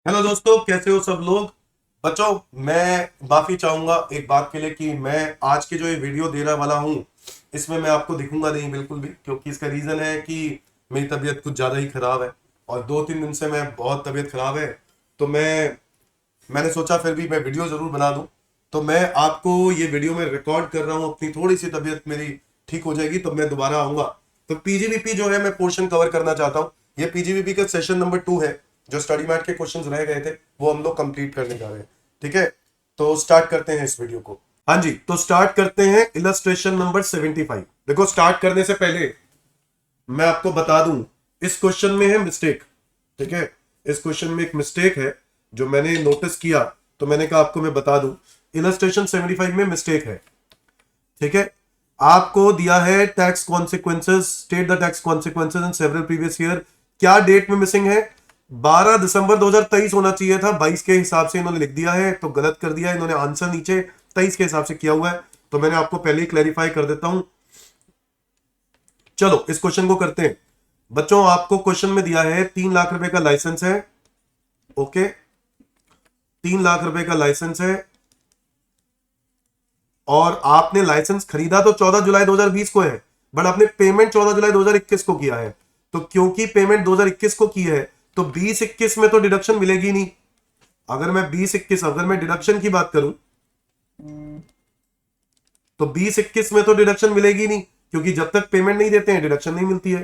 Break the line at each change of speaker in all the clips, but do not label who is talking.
Hello दोस्तों, कैसे हो सब लोग। बच्चों, मैं माफी चाहूंगा एक बात के लिए कि मैं आज के जो ये वीडियो देने वाला हूं इसमें मैं आपको दिखूंगा नहीं बिल्कुल भी, क्योंकि इसका रीजन है कि मेरी तबीयत कुछ ज़्यादा ही खराब है और 2-3 दिन से मैं बहुत तबीयत खराब है। तो मैंने सोचा फिर भी मैं वीडियो ज़रूर बना दूं। तो मैं आपको ये वीडियो में रिकॉर्ड कर रहा हूँ, अपनी थोड़ी सी तबीयत मेरी ठीक हो जाएगी तो मैं दोबारा आऊँगा। तो पीजीबीपी जो है मैं पोर्शन कवर करना चाहता हूँ। ये पीजीबीपी का सेशन नंबर 2 है। जो स्टडी मैट के क्वेश्चंस रह गए थे वो हम लोग कंप्लीट करने जा रहे हैं। ठीक है, तो स्टार्ट करते हैं इस वीडियो को। हाँ जी, तो स्टार्ट करते हैं इलस्ट्रेशन नंबर 75। देखो, स्टार्ट करने से पहले मैं आपको बता दूं, इस क्वेश्चन में है मिस्टेक। ठीक है, इस क्वेश्चन में एक मिस्टेक है जो मैंने नोटिस किया, तो मैंने कहा आपको मैं बता दूं। इलस्ट्रेशन 75 में मिस्टेक है। ठीक है, आपको दिया है tax consequences, state the tax consequences in several previous year. क्या डेट में मिसिंग है? 12 दिसंबर 2023 होना चाहिए था, 22 के हिसाब से इन्होंने लिख दिया है तो गलत कर दिया है इन्होंने। आंसर नीचे 23 के हिसाब से किया हुआ है, तो मैंने आपको पहले ही क्लैरिफाई कर देता हूं। चलो इस क्वेश्चन को करते हैं। बच्चों, आपको क्वेश्चन में दिया है 3 लाख रुपए का लाइसेंस है। ओके, 3 लाख रुपए का लाइसेंस है और आपने लाइसेंस खरीदा तो 14 जुलाई 2020 को है, बट आपने पेमेंट 14 जुलाई 2021 को किया है। तो क्योंकि पेमेंट 2021 को की है तो 20-21 में तो डिडक्शन मिलेगी नहीं। अगर मैं 20-21 अगर मैं डिडक्शन की बात करूं तो 20-21 में तो डिडक्शन मिलेगी नहीं, क्योंकि जब तक पेमेंट नहीं देते हैं डिडक्शन नहीं मिलती है।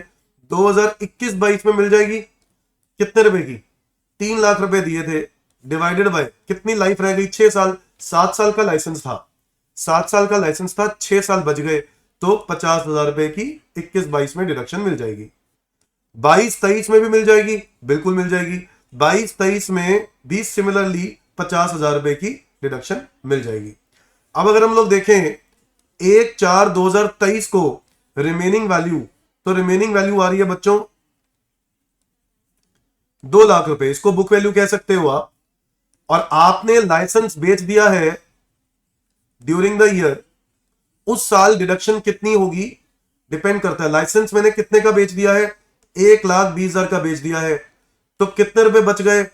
2021-22 में मिल जाएगी। कितने रुपए की? 3 लाख रुपए दिए थे, डिवाइडेड बाय कितनी लाइफ रह गई? 6 साल। 7 साल का लाइसेंस था, 7 साल का लाइसेंस था, 6 साल बच गए, तो 50,000 रुपए की 21-22 में डिडक्शन मिल जाएगी। 22-23 में भी मिल जाएगी, बिल्कुल मिल जाएगी। 22-23 में भी सिमिलरली 50,000 रुपए की डिडक्शन मिल जाएगी। अब अगर हम लोग देखें 1/4/2023 को रिमेनिंग वैल्यू, तो रिमेनिंग वैल्यू आ रही है बच्चों 2 लाख रुपए। इसको बुक वैल्यू कह सकते हो आप। और आपने लाइसेंस बेच दिया है ड्यूरिंग द ईयर, उस साल डिडक्शन कितनी होगी डिपेंड करता है। लाइसेंस मैंने कितने का बेच दिया है? 1,20,000 का बेच दिया है, तो कितने रुपए बच गए?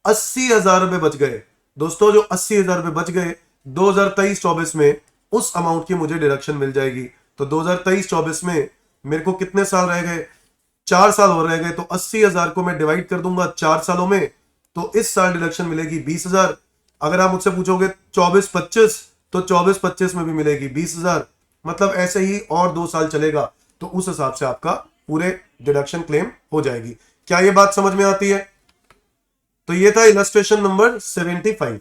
80,000 रुपए बच गए। दोस्तों, जो 80,000 रुपए बच गए 2023-24 में, उस अमाउंट की मुझे डिडक्शन मिल जाएगी। तो 2023-24 में मेरे को कितने साल रह गए? 4 साल हो रह गए, तो 80,000 को मैं डिवाइड कर दूंगा 4 सालों में, तो इस साल डिडक्शन मिलेगी 20,000। अगर आप मुझसे पूछोगे 24-25, तो 24-25 में भी मिलेगी 20,000। मतलब ऐसे ही और 2 साल चलेगा, तो उस हिसाब से आपका पूरे डिडक्शन क्लेम हो जाएगी। क्या ये बात समझ में आती है? तो ये था इलस्ट्रेशन नंबर 75।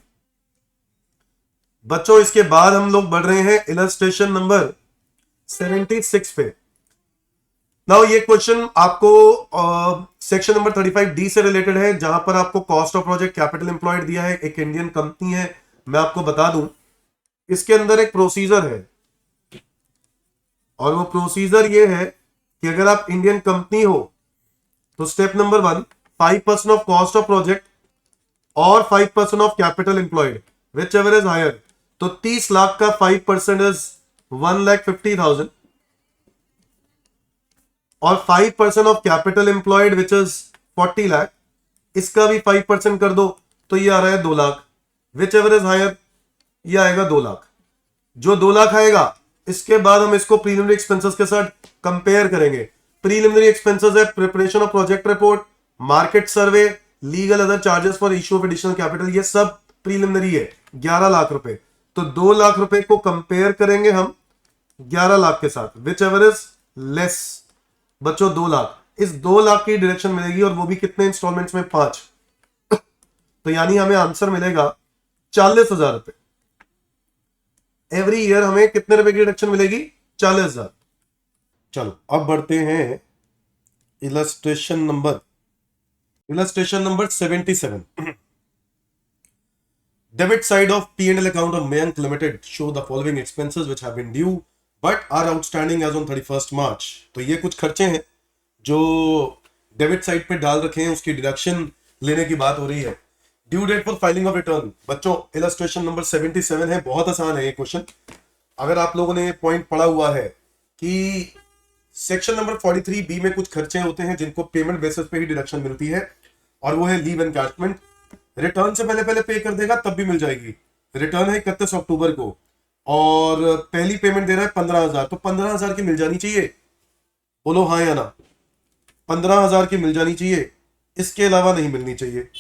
बच्चों, इसके बाद हम लोग बढ़ रहे हैं इलस्ट्रेशन नंबर 76 पे। नाउ ये क्वेश्चन आपको सेक्शन नंबर 35D से रिलेटेड है, जहां पर आपको cost of project capital employed दिया है। एक इंडियन कंपनी है। मैं आपको बता दूं, इसके अंदर एक प्रोसीजर है और वो प्रोसीजर ये है कि अगर आप इंडियन कंपनी हो तो step number 1, 5% of cost of project और 5% of capital employed, whichever is higher. तो 30 लाख का 5% इज 1,50,000 और 5% of capital employed which is 40 lakh, इसका भी 5% कर दो तो ये आ रहा है 2 lakh. Whichever is higher, ये आएगा 2 लाख। जो 2 लाख आएगा, इसके बाद हम इसको प्रीलिमिनरी एक्सपेंसेस के साथ कंपेयर करेंगे। प्रीलिमिनरी एक्सपेंसेस है preparation of project report, market survey, legal other charges for issue of additional capital, ये सब प्रीलिमिनरी है। 11 लाख रुपए, तो 2 लाख रुपए को कंपेयर करेंगे हम 11 लाख के साथ, विच एवर इज लेस। बच्चों, 2 लाख, इस 2 लाख की डिडक्शन मिलेगी और वो भी कितने इंस्टॉलमेंट्स में? 5। तो यानी हमें आंसर मिलेगा 40,000 रुपए। एवरी ईयर हमें कितने रुपए की डिडक्शन मिलेगी? 40,000। चलो अब बढ़ते हैं illustration number 77। Debit side of P&L account of Mayank Limited show the following expenses which have been due but are outstanding as on 31st March। तो ये कुछ खर्चे हैं जो डेबिट साइड पे डाल रखे हैं, उसकी डिडक्शन लेने की बात हो रही है। Due date for filing of return. बच्चों, इलस्ट्रेशन नंबर 77 है, बहुत आसान है ये क्वेश्चन। अगर आप लोगों ने पॉइंट पढ़ा हुआ है कि सेक्शन नंबर 43B में कुछ खर्चे होते हैं जिनको पेमेंट बेसिस पे ही डिडक्शन मिलती है, और वो है लीव एनकैशमेंट, रिटर्न से पहले पहले पे कर देगा तब भी मिल जाएगी। रिटर्न है 31 अक्टूबर को और पहली पेमेंट दे रहा है 15,000, तो 15,000 की मिल जानी चाहिए। बोलो हाँ या ना? 15,000 की मिल जानी चाहिए, इसके अलावा नहीं मिलनी चाहिए।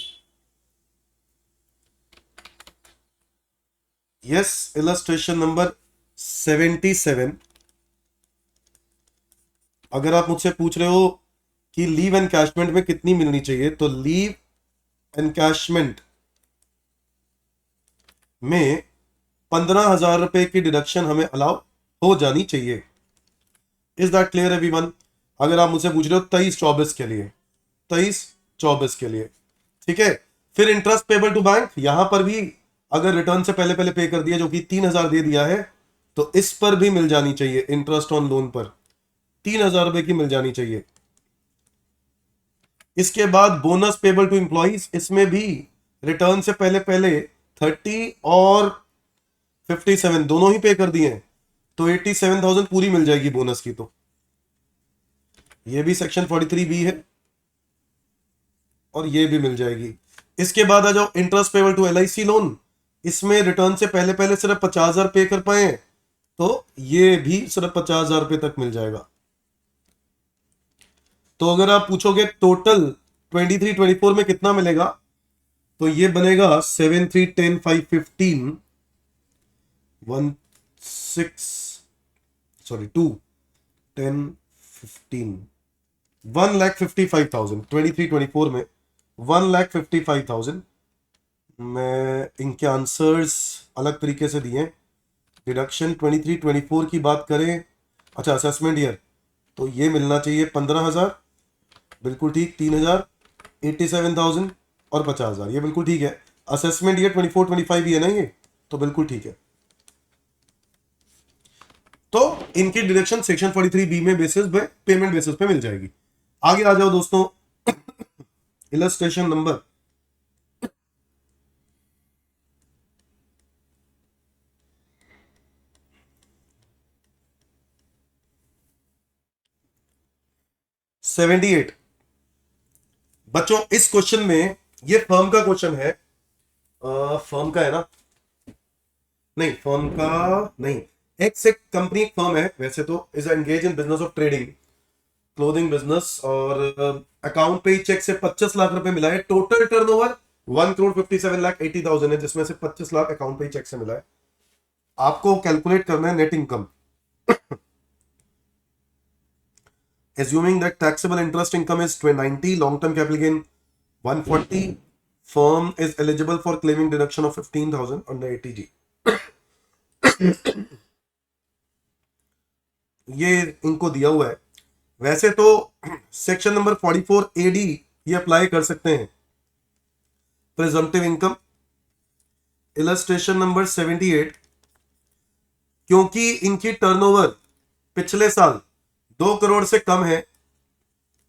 Yes, illustration number 77। अगर आप मुझसे पूछ रहे हो कि लीव एनकैशमेंट में कितनी मिलनी चाहिए, तो लीव एनकैशमेंट में 15,000 रुपए की डिडक्शन हमें अलाउ हो जानी चाहिए। Is that clear everyone? अगर आप मुझसे पूछ रहे हो 23-24 के लिए, 23-24 के लिए, ठीक है। फिर इंटरेस्ट पेबल टू बैंक, यहां पर भी अगर रिटर्न से पहले पहले पे कर दिया, जो कि 3,000 दे दिया है, तो इस पर भी मिल जानी चाहिए। इंटरेस्ट ऑन लोन पर 3,000 रुपए की मिल जानी चाहिए। इसके बाद बोनस पेबल टू एम्प्लॉइज, इसमें भी रिटर्न से पहले पहले 30 और 57 दोनों ही पे कर दिए हैं, तो 87,000 पूरी मिल जाएगी बोनस की। तो ये भी सेक्शन 43B है और ये भी मिल जाएगी। इसके बाद आ जाओ interest payable to LIC loan, इसमें रिटर्न से पहले पहले सिर्फ 50,000 पे कर पाए, तो ये भी सिर्फ 50,000 रुपए तक मिल जाएगा। तो अगर आप पूछोगे टोटल 23-24 में कितना मिलेगा, तो ये बनेगा 7 3 10 5 15 2 10 15 1,55,000 23-24 में 1,55,000। मैं इनके आंसर्स अलग तरीके से दिए। डिडक्शन 23-24 की बात करें, अच्छा असेसमेंट ईयर, तो ये मिलना चाहिए 15,000, बिल्कुल ठीक। 3,000, 87,000 और 50,000, ये बिल्कुल ठीक है। असेसमेंट ईयर 24-25 ही है ना ये, तो बिल्कुल ठीक है। तो इनकी डिडक्शन सेक्शन 43B में बेसिस पे, पेमेंट बेसिस पे मिल जाएगी। आगे आ जाओ दोस्तों, इलस्ट्रेशन नंबर 78। बच्चों इस क्वेश्चन में, ये फर्म का क्वेश्चन है, फर्म का है ना? नहीं, फर्म का नहीं। एक कंपनी, एक फर्म है वैसे तो, is engage in business of trading, clothing business, और अकाउंट पे चेक से 25 लाख रुपए मिला है। टोटल टर्नओवर 1,57,80,000 है, जिसमें से 25 लाख अकाउंट पे चेक से मिला है। आपको कैलकुलेट करना है net income. Assuming that taxable interest income is 90, long-term capital gain 140, firm is eligible for claiming deduction of 15,000 under ATG. ये इनको दिया हुआ है। वैसे तो सेक्शन नंबर 44AD ये अप्लाई कर सकते हैं, प्रिजम्पटिव इनकम। इलस्ट्रेशन नंबर 78, क्योंकि इनकी टर्नओवर पिछले साल 2 करोड़ से कम है,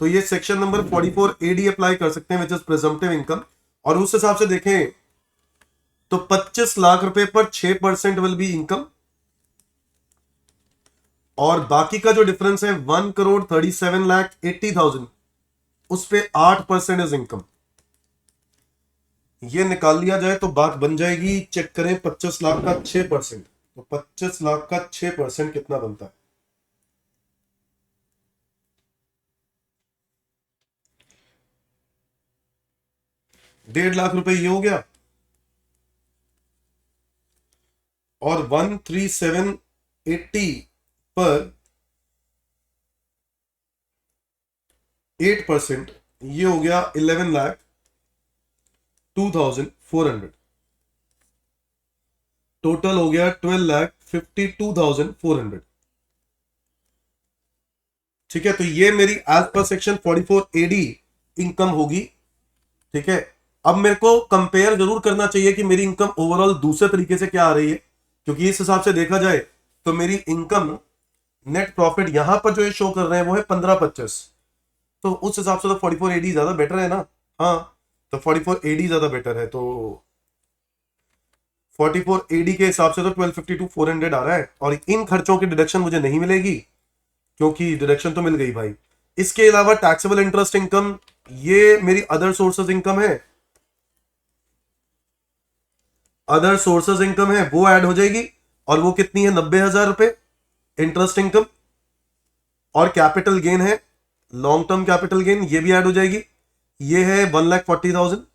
तो ये सेक्शन नंबर 44AD अप्लाई कर सकते हैं, विच इज प्रिजम्पटिव इनकम। और उस हिसाब से देखें तो 25 लाख रुपए पर 6% विल बी इनकम, और बाकी का जो डिफरेंस है 1,37,80,000, उस पे 8% इज इनकम। ये निकाल लिया जाए तो बात बन जाएगी। चेक करें, 25 लाख का 6%, तो 25 लाख का 6% कितना बनता है? 1.5 लाख रुपए ये हो गया, और 1,37,80 पर 8% ये हो गया 11,02,400। टोटल हो गया 12,52,400। ठीक है, तो ये मेरी as per section 44AD income होगी। ठीक है, अब मेरे को कंपेयर जरूर करना चाहिए कि मेरी इनकम ओवरऑल दूसरे तरीके से क्या आ रही है, क्योंकि इस हिसाब से देखा जाए तो मेरी इनकम, नेट प्रॉफिट यहां पर जो ये शो कर रहे हैं वो है 15,25, तो उस हिसाब से तो 44AD ज्यादा बेटर है ना। हाँ, तो 44AD ज्यादा बेटर है, तो 44AD के हिसाब से तो 12,52,400 आ रहा है, और इन खर्चों की डिडक्शन मुझे नहीं मिलेगी, क्योंकि डिडक्शन तो मिल गई भाई। इसके अलावा टैक्सेबल इंटरेस्ट इनकम, ये मेरी अदर सोर्सेज इनकम है, अदर सोर्सेज इनकम है वो ऐड हो जाएगी, और वो कितनी है, 90,000 रुपए इंटरेस्ट इनकम। और कैपिटल गेन है, लॉन्ग टर्म कैपिटल गेन, ये भी ऐड हो जाएगी, ये है 1,40,000।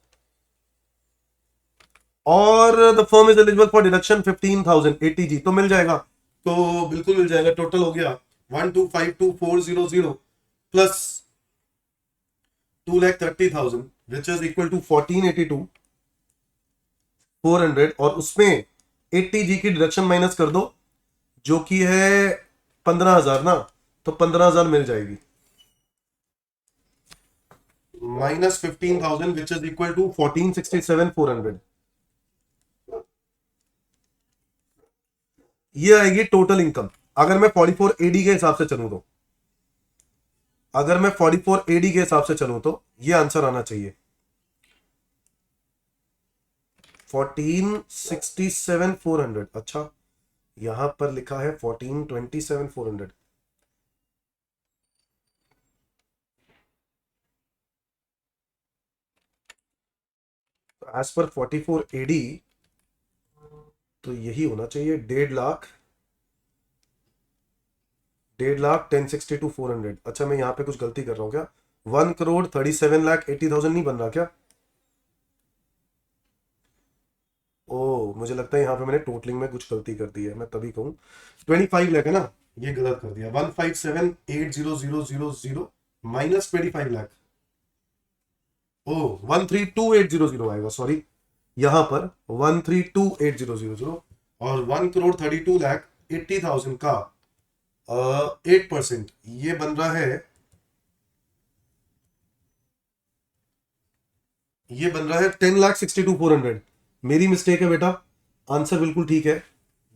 और the firm is eligible for deduction 15,000 ATG, तो मिल जाएगा, तो बिल्कुल मिल जाएगा। टोटल हो गया 1,252,400 plus 2,30,000 which is equal to 14,82,400, और उसमें 80G की डिडक्शन माइनस कर दो जो कि है 15,000 ना, तो 15,000 मिल जाएगी, minus 15,000 which is equal to 14,67,400। ये आएगी टोटल इनकम। अगर मैं 44AD के हिसाब से चलूं तो, अगर मैं 44AD के हिसाब से चलूं तो ये आंसर आना चाहिए 14,67,400। अच्छा, यहां पर लिखा है 14,27,400। एज पर 44AD तो यही होना चाहिए, 1,50,000, 1,50,000 10,62,400। अच्छा, मैं यहां पे कुछ गलती कर रहा हूं क्या, 1,37,80,000 नहीं बन रहा क्या? ओ, मुझे लगता है यहां पे मैंने टोटलिंग में कुछ गलती कर दी है, मैं तभी कहूं 25 लाख है ना, ये गलत कर दिया। 157,80,000 माइनस 25 लाख, ओ 132,800 आएगा, सॉरी, यहां पर 132,800, और 1,32,80,000 का 8% ये बन रहा है, ये बन रहा है 10,62,400। मेरी मिस्टेक है बेटा, आंसर बिल्कुल ठीक है,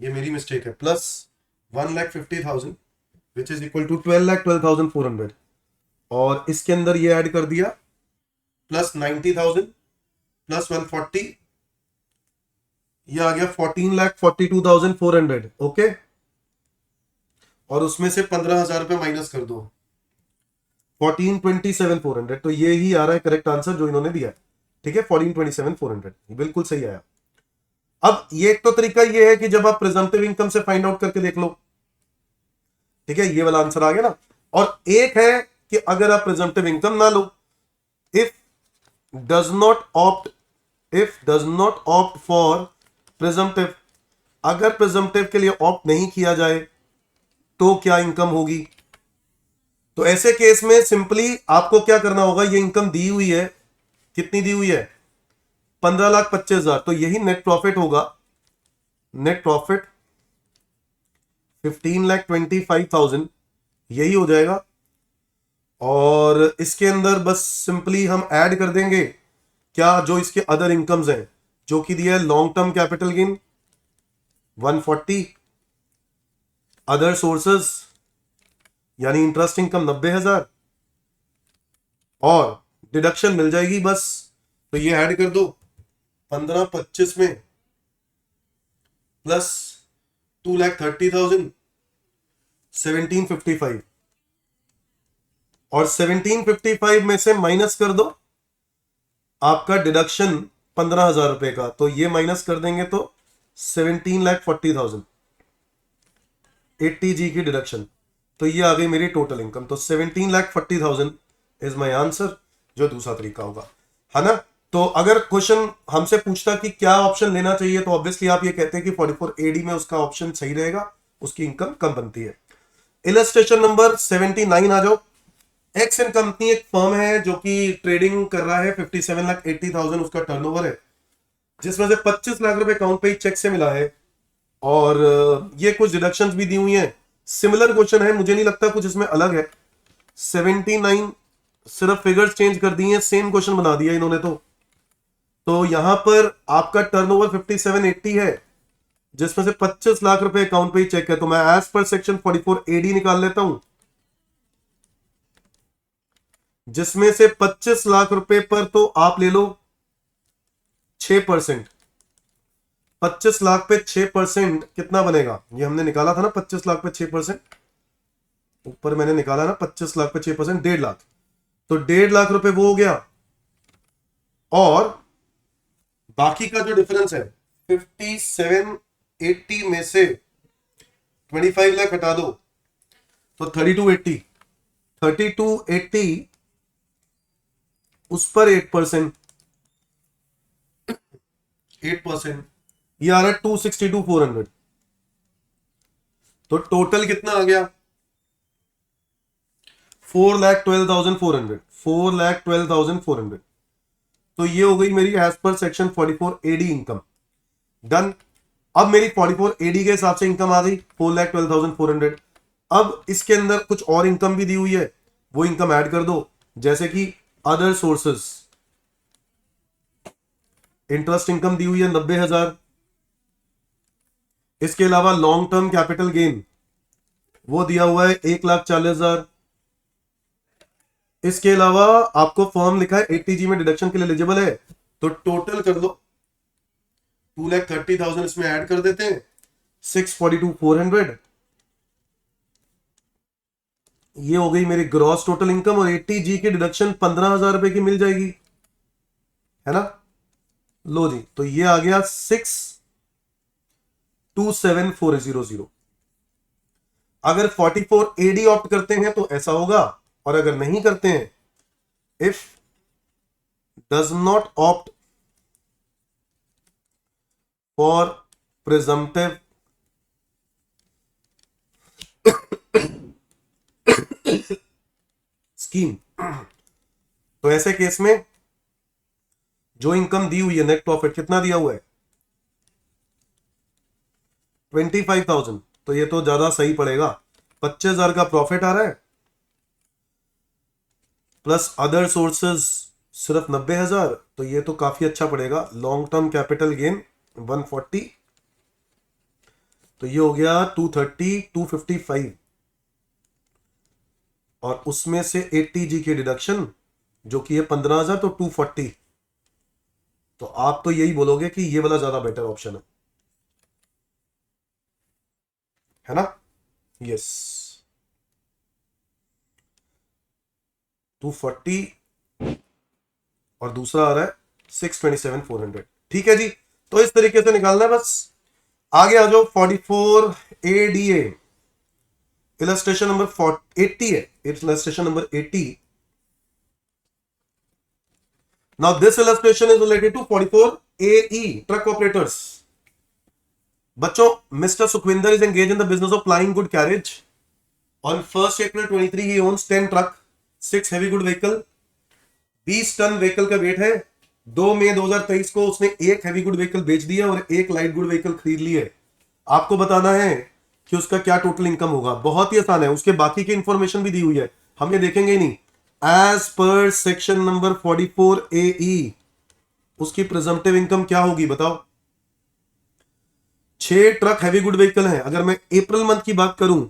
ये मेरी मिस्टेक है। Plus 1,50,000 which is equal to 12,12,400, और इसके अंदर ये ऐड कर दिया प्लस 90,000 प्लस 140, ये आ गया 14,42,400। ओके, और उसमें से 15,000 रुपए माइनस कर दो, 14,27,400, तो ये ही आ रहा है करेक्ट आंसर जो इन्होंने दिया। ठीक है, 14,27,400 बिल्कुल सही आया। अब ये एक तो तरीका ये है कि जब आप प्रिजम्पटिव इनकम से फाइंड आउट करके देख लो, ठीक है, ये वाला आंसर आ गया ना। और एक है कि अगर आप प्रिजम्पटिव इनकम ना लो, if does not opt for presumptive, अगर प्रिजम्पटिव के लिए ऑप्ट नहीं किया जाए तो क्या इनकम होगी? तो ऐसे केस में सिंपली आपको क्या करना होगा, ये इनकम दी हुई है, कितनी दी हुई है, 15,25,000, तो यही नेट प्रॉफिट होगा, नेट प्रॉफिट 15,25,000 यही हो जाएगा। और इसके अंदर बस सिंपली हम ऐड कर देंगे क्या, जो इसके अदर इनकम्स हैं, जो कि दिया है long term capital gain 140, other sources यानी इंटरेस्ट इनकम 90,000, और डिडक्शन मिल जाएगी बस, तो ये ऐड कर दो 15,25 में प्लस 2,30,000 1755, और 1755 में से माइनस कर दो आपका डिडक्शन 15,000 रुपए का, तो ये माइनस कर देंगे तो 17,40,000 80G की डिडक्शन, तो ये आ गई मेरी टोटल इनकम। तो 17,40,000 इज माई आंसर, जो दूसरा तरीका होगा, है ना। तो अगर क्वेश्चन हमसे पूछता कि क्या ऑप्शन लेना चाहिए, तो ऑब्वियसली आप ये कहते हैं कि 44AD में उसका ऑप्शन सही रहेगा, उसकी इनकम कम बनती है। इलस्ट्रेशन नंबर 79 आ जाओ। एक्सन कंपनी एक फर्म है जो कि ट्रेडिंग कर रहा है, 57,80,000 उसका टर्नओवर है, जिसमें से 25 लाख रुपए अकाउंट पे चेक से मिला है, और ये कुछ डिडक्शंस भी दी हुई हैं। सिमिलर क्वेश्चन है, मुझे नहीं लगता कुछ इसमें अलग है। 79 सिर्फ फिगर्स चेंज कर दी हैं, सेम क्वेश्चन बना दिया इन्होंने। तो यहां पर आपका टर्नओवर 5780 है, जिसमें से 25 लाख रुपए अकाउंट पे ही चेक है, तो मैं एज पर सेक्शन 44AD निकाल लेता हूं, जिसमें से 25 लाख रुपए पर तो आप ले लो 6%। 25 लाख पे 6% कितना बनेगा, ये हमने निकाला था ना, 25 लाख पे 6%, ऊपर मैंने निकाला ना 25 लाख पे 6%, 1,50,000, तो 1,50,000 रुपए वो हो गया, और बाकी का जो डिफरेंस है 5780 में से 25 लाख हटा दो तो 3280, 3280 उस पर 8%, 8% ये आ रहा है 262,400। तो टोटल कितना आ गया? 4,12,400, 4,12,400। तो ये हो गई मेरी as per section 44 AD income. Done. अब मेरी 44 एडी के हिसाब से इनकम आ गई 4,12,400। अब इसके अंदर कुछ और इनकम भी दी हुई है, वो इनकम ऐड कर दो, जैसे कि अदर सोर्सेस। इंटरेस्ट इनकम दी हुई है 90,000। इसके अलावा लॉन्ग टर्म कैपिटल गेन वो दिया हुआ है 1,40,000। इसके अलावा आपको फॉर्म लिखा है 80G में डिडक्शन के लिए एलिजिबल है, तो टोटल कर लो 2,30,000 इसमें ऐड कर देते हैं, 642,400। ये हो गई मेरी ग्रॉस टोटल इनकम, और 80G की डिडक्शन 15,000 रुपए की मिल जाएगी, है ना। लो जी, तो ये आ गया 627,400। अगर 44 AD ऑप्ट करते हैं तो ऐसा होगा, और अगर नहीं करते हैं, if does not opt for presumptive scheme, तो ऐसे केस में जो इनकम दी हुई है, नेट प्रॉफिट कितना दिया हुआ है 25,000, तो ये तो ज्यादा सही पड़ेगा। 25,000 का प्रॉफिट आ रहा है, प्लस अदर सोर्सेज सिर्फ 90,000, तो ये तो काफी अच्छा पड़ेगा। लॉन्ग टर्म कैपिटल गेन 140, तो ये हो गया 230, 255, और उसमें से 80G की डिडक्शन जो कि है 15,000, तो 240। तो आप तो यही बोलोगे कि ये वाला ज्यादा बेटर ऑप्शन है ना। यस, 240 और दूसरा आ रहा है 627,400। ठीक है जी, तो इस तरीके से निकालना है बस। आगे आ जाओ 44 ADA, इलस्ट्रेशन नंबर 80 है, illustration number 80। Now this illustration is related to 44 AE, truck operators. बच्चों, mister Sukhwinder is engaged in the business of plying good carriage. On 1st April 23 he owns 10 truck, 6 heavy good vehicle, 20 ton vehicle का weight है। 2 मई 2023 को उसने एक heavy good vehicle बेच दिया और एक लाइट गुड व्हीकल खरीद ली है। आपको बताना है कि उसका क्या टोटल इनकम होगा। बहुत ही आसान है, उसके बाकी की इंफॉर्मेशन भी दी हुई है, हम ये देखेंगे ही नहीं। As per section number 44 AE उसकी प्रिजम्पटिव इनकम क्या होगी बताओ। 6 ट्रक हैवी गुड व्हीकल हैं। अगर मैं अप्रैल मंथ की बात करूं,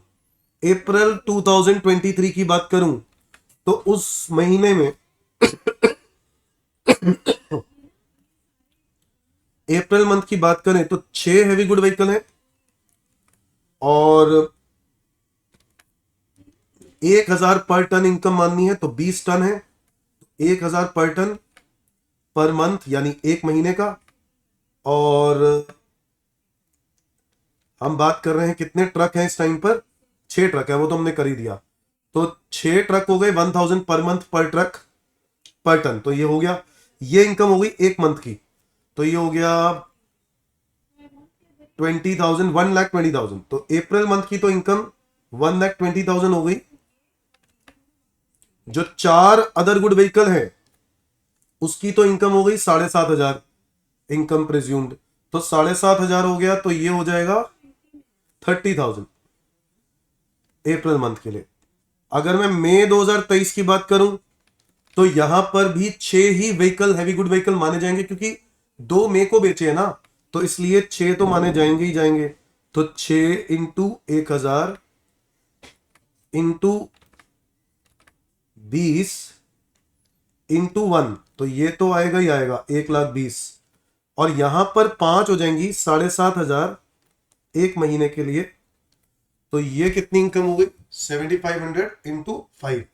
अप्रैल 2023 की बात करूं, तो उस महीने में अप्रैल मंथ की बात करें तो 6 हैवी गुड व्हीकल हैं और 1,000 पर टन इनकम माननी है तो 20 टन है। 1,000 पर टन पर मंथ यानी एक महीने का। और हम बात कर रहे हैं कितने ट्रक हैं इस टाइम पर, 6 ट्रक है, वो तो हमने कर ही दिया। तो 6 ट्रक हो गए 1,000 पर मंथ पर ट्रक पर टन, तो ये हो गया। ये इनकम हो गई एक मंथ की, तो ये हो गया 20,000, 1,20,000। तो अप्रैल मंथ की तो इनकम 1,20,000 हो गई। जो 4 अदर गुड व्हीकल है उसकी तो इनकम हो गई 7,500 इनकम प्रिज्यूम्ड, तो 7,500 हो गया, तो ये हो जाएगा 30,000 अप्रैल मंथ के लिए। अगर मैं मई 2023 की बात करूं तो यहां पर भी 6 ही व्हीकल हैवी गुड व्हीकल माने जाएंगे, क्योंकि 2 मई को बेचे हैं ना, तो इसलिए 6 तो माने जाएंगे ही जाएंगे। तो 6 इंटू 1,000 इंटू 20 इंटू 1, तो ये तो आएगा ही आएगा 1,20,000। और यहां पर 5 हो जाएंगी 7,500 एक महीने के लिए, तो ये कितनी इनकम हो गई 7,500 इंटू 5,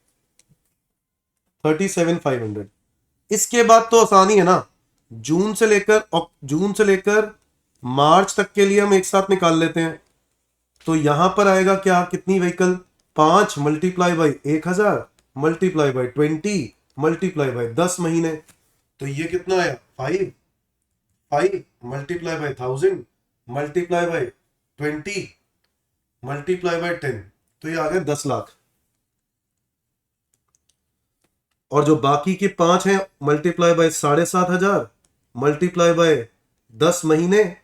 37,500। इसके बाद तो आसानी है ना, जून से लेकर मार्च तक के लिए हम एक साथ निकाल लेते हैं। तो यहां पर आएगा क्या, कितनी vehicle, 5 multiply by 1000 multiply by 20 multiply by 10 महीने। तो ये कितना आया, 5 5 multiply by 1000 multiply by 20 multiply by 10, तो ये आ गया 10 लाख। और जो बाकी के 5 हैं मल्टीप्लाई बाय 7500 मल्टीप्लाई बाय 10 महीने,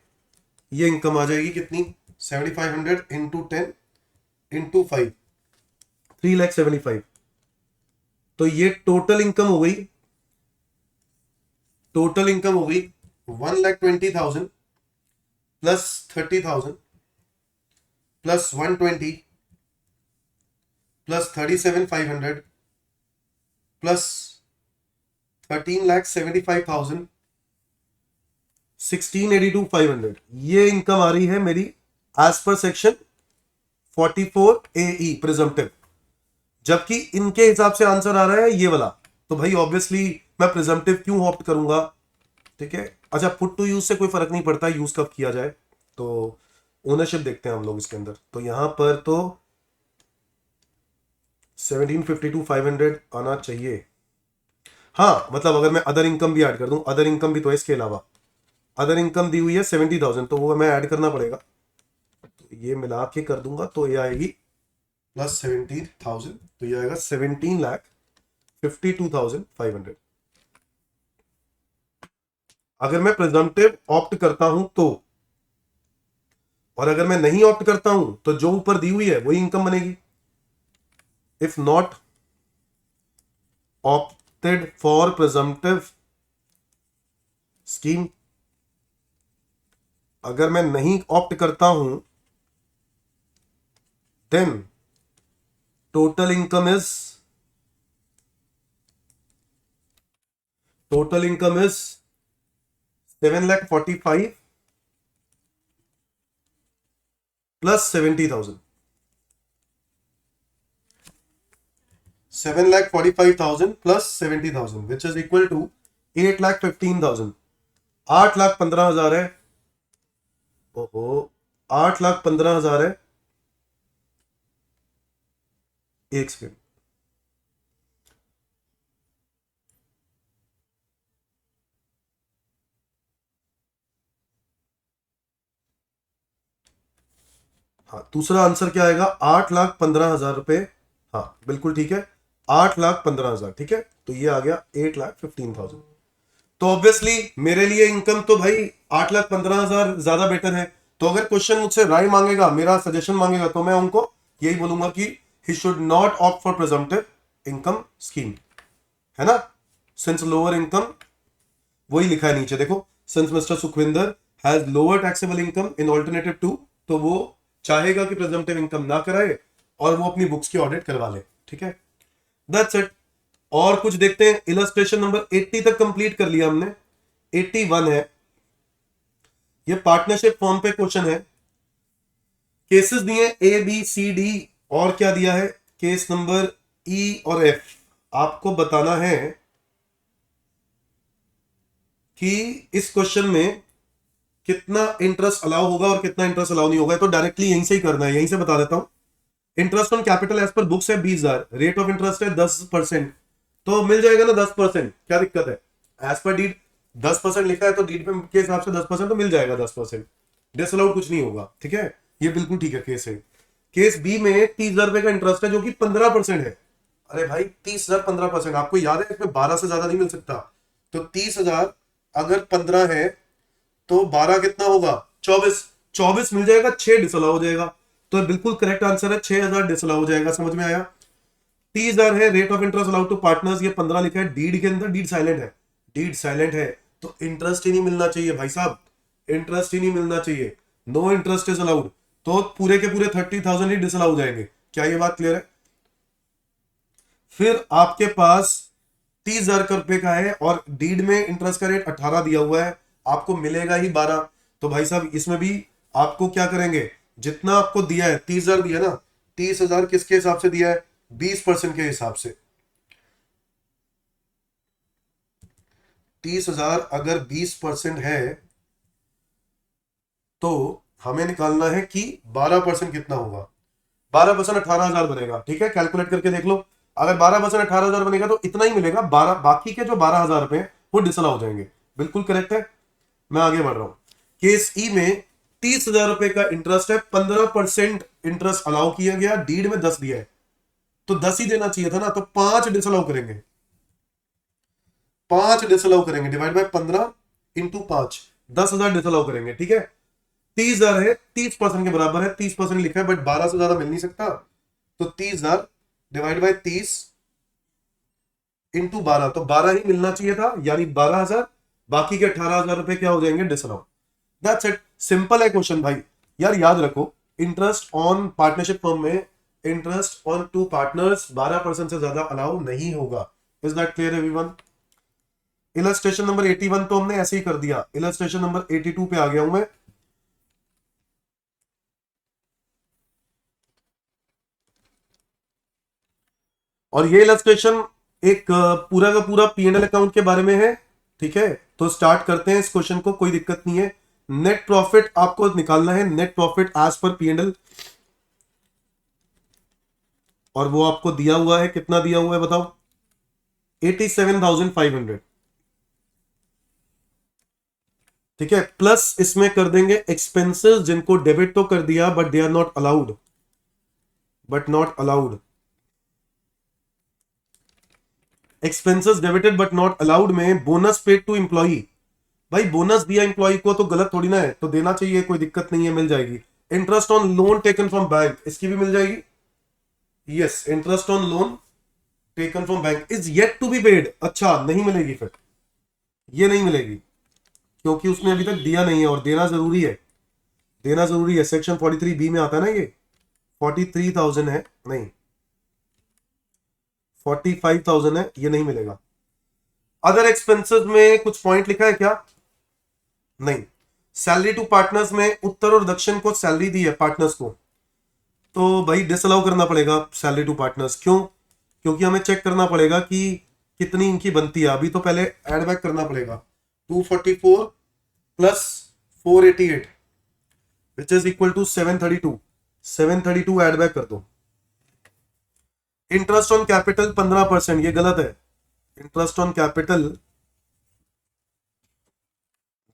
ये इनकम आ जाएगी कितनी, 7500 इंटू 10 इंटू 5, 3,75,000। तो ये टोटल इनकम हो गई, टोटल इनकम हो गई 1,20,000 प्लस 30,000 प्लस 120 प्लस 37,500 प्लस 13,75,000 16,82,500। ये इनकम आ रही है मेरी as per section 44AE presumptive. जबकि इनके हिसाब से आंसर आ रहा है ये वाला, तो भाई ऑब्वियसली मैं प्रिजम्पटिव क्यों ऑप्ट करूंगा, ठीक है। अच्छा, पुट टू यूज से कोई फर्क नहीं पड़ता यूज कब किया जाए, तो ओनरशिप देखते हैं हम लोग इसके अंदर। तो यहां पर तो 17,52,500 आना चाहिए। हाँ मतलब अगर मैं अदर इनकम भी ऐड कर दूं, अदर इनकम भी तो है इसके अलावा, अदर इनकम दी हुई है 70,000, तो वो मैं ऐड करना पड़ेगा। तो ये मिला के कर दूंगा तो ये आएगी प्लस 17,000, तो ये आएगा 17,52,500। अगर मैं प्रिजम्पटिव ऑप्ट करता हूं तो, और अगर मैं नहीं ऑप्ट करता हूं तो जो ऊपर दी हुई है वही इनकम बनेगी। If not opted for presumptive scheme, अगर मैं नहीं ऑप्ट करता हूं then total income is 7,45,000 plus 70,000, 7,45,000 plus 70,000 which is equal to 8,15,000। 8,15,000 है, ओहो 8,15,000 है। एक सेकेंड, हाँ दूसरा आंसर क्या आएगा, 8,15,000 रुपए। हाँ बिल्कुल ठीक है, 8,15,000, ठीक है। तो ये आ गया 8,15,000। तो ऑब्वियसली मेरे लिए इनकम तो भाई 8,15,000 ज्यादा बेटर है। तो अगर क्वेश्चन मुझसे राय मांगेगा, मेरा सजेशन मांगेगा, तो मैं उनको यही बोलूंगा कि he should not opt for presumptive income scheme, है ना। सिंस लोअर इनकम, वही लिखा है नीचे देखो, since mister Sukhwinder has lower taxable income in alternative 2, तो वो चाहेगा कि प्रिजम्पटिव इनकम ना कराए और वो अपनी बुक्स की ऑडिट करवा ले, ठीक है। That's it. और कुछ देखते हैं। इलस्ट्रेशन नंबर 80 तक कंप्लीट कर लिया हमने, 81 है, ये पार्टनरशिप फॉर्म पे क्वेश्चन है। केसेस दिए ए बी सी डी, और क्या दिया है, केस नंबर ई और एफ। आपको बताना है कि इस क्वेश्चन में कितना इंटरेस्ट अलाउ होगा और कितना इंटरेस्ट अलाउ नहीं होगा। तो डायरेक्टली यहीं से ही करना है, यहीं से बता देता हूं। Interest on capital as per books है 20,000, रेट ऑफ इंटरेस्ट है 10%, तो मिल जाएगा ना 10%, क्या दिक्कत है। एज पर डीड 10% लिखा है, तो डीड के हिसाब से 10% तो मिल जाएगा 10%, डिसअलाउड कुछ नहीं होगा, ठीक है। ये बिल्कुल ठीक है केस है। केस बी में 30,000 रुपए का इंटरेस्ट है जो कि 15% है। अरे भाई 30,000 15%, आपको याद है इसमें 12 से ज्यादा नहीं मिल सकता। तो 30,000 अगर 15 है तो 12 कितना होगा, 24, 24 मिल जाएगा, 6 डिसअलाउ हो जाएगा। तो बिल्कुल करेक्ट आंसर है, 6,000 डिसअलाउ हो जाएगा। समझ में आया। 30,000 है rate of interest allowed to partners, ये 15 लिखा है डीड के अंदर, डीड साइलेंट है, डीड साइलेंट है, तो इंटरेस्ट ही नहीं मिलना चाहिए भाई साहब, इंटरेस्ट ही नहीं मिलना चाहिए। नो इंटरेस्ट इज अलाउड, तो पूरे के पूरे 30,000 ही डिसअलाउ हो जाएंगे। क्या ये बात क्लियर है। फिर आपके पास 30,000 रुपए का है और डीड में इंटरेस्ट का रेट 18 दिया हुआ है, आपको मिलेगा ही 12। तो भाई साहब इसमें भी आपको क्या करेंगे, जितना आपको दिया है 30,000 दिया ना, 30,000 किसके हिसाब से दिया है, 20% के हिसाब से। 30,000 अगर 20% है तो हमें निकालना है कि 12% कितना होगा। 12% 18,000 बनेगा। ठीक है, कैलकुलेट करके देख लो। अगर 12% 18,000 बनेगा तो इतना ही मिलेगा। 12 बाकी के जो 12,000 रुपए वो डिसअलाउ हो जाएंगे। बिल्कुल करेक्ट है। मैं आगे बढ़ रहा हूं। केस ई में 30,000 रुपए का इंटरेस्ट है, 15% इंटरेस्ट अलाउ किया गया, डीड में 10 दिया है, तो 10 ही देना चाहिए था ना, तो 5 डिसअलाउ करेंगे। 5 डिसअलाउ करेंगे, डिवाइड बाय 15 इंटू 5, 10,000 डिसअलाउ करेंगे। ठीक है, 30,000 है, 30% के बराबर है, 30% लिखा है, बट 12 से ज्यादा मिल नहीं सकता, तो 30,000 डिवाइड बाय 30 इंटू 12, तो 12 ही मिलना चाहिए था, यानी 12,000। बाकी के 18,000 रुपए क्या हो जाएंगे, डिसअलाउ। दैट्स इट, सिंपल है क्वेश्चन भाई। यार याद रखो, इंटरेस्ट ऑन पार्टनरशिप फर्म में इंटरेस्ट ऑन टू पार्टनर्स 12% से ज्यादा अलाउ नहीं होगा। Is that clear everyone? Illustration number 81 तो हमने ऐसे ही कर दिया, इलस्ट्रेशन नंबर 82 पे आ गया हूं मैं। और ये इलस्ट्रेशन एक पूरा का पूरा P&L अकाउंट के बारे में है। ठीक है, तो स्टार्ट करते हैं इस क्वेश्चन को, कोई दिक्कत नहीं है। नेट प्रॉफिट आपको निकालना है, net profit as per P&L, और वो आपको दिया हुआ है, कितना दिया हुआ है बताओ, 87,500। ठीक है, प्लस इसमें कर देंगे एक्सपेंसेस, जिनको डेबिट तो कर दिया but they are not allowed, but not allowed. Expenses debited but not allowed में बोनस पेड टू एम्प्लॉई। भाई बोनस दिया एम्प्लॉय को तो गलत थोड़ी ना है, तो देना चाहिए, कोई दिक्कत नहीं है, मिल जाएगी। Interest on loan taken from bank, इसकी भी मिल जाएगी। Yes, interest on loan taken from bank is yet to be paid. अच्छा, नहीं मिलेगी फिर, ये नहीं मिलेगी, क्योंकि उसने अभी तक दिया नहीं है, और देना जरूरी है, देना जरूरी है। सेक्शन 43B में आता है ना, ये 43,000 है, नहीं 45,000 है, ये नहीं मिलेगा। अदर एक्सपेंसेस में कुछ पॉइंट लिखा है क्या? नहीं। सैलरी टू पार्टनर्स में उत्तर और दक्षिण को सैलरी दी है पार्टनर्स को, तो भाई डिसअलाउ करना पड़ेगा सैलरी टू पार्टनर्स। क्यों? क्योंकि हमें चेक करना पड़ेगा कि कितनी इनकी बनती है। अभी तो पहले एड बैक करना पड़ेगा, 244 plus 488 which is equal to 732। 732 add back कर दो। इंटरेस्ट ऑन कैपिटल 15%, ये गलत है। इंटरेस्ट ऑन कैपिटल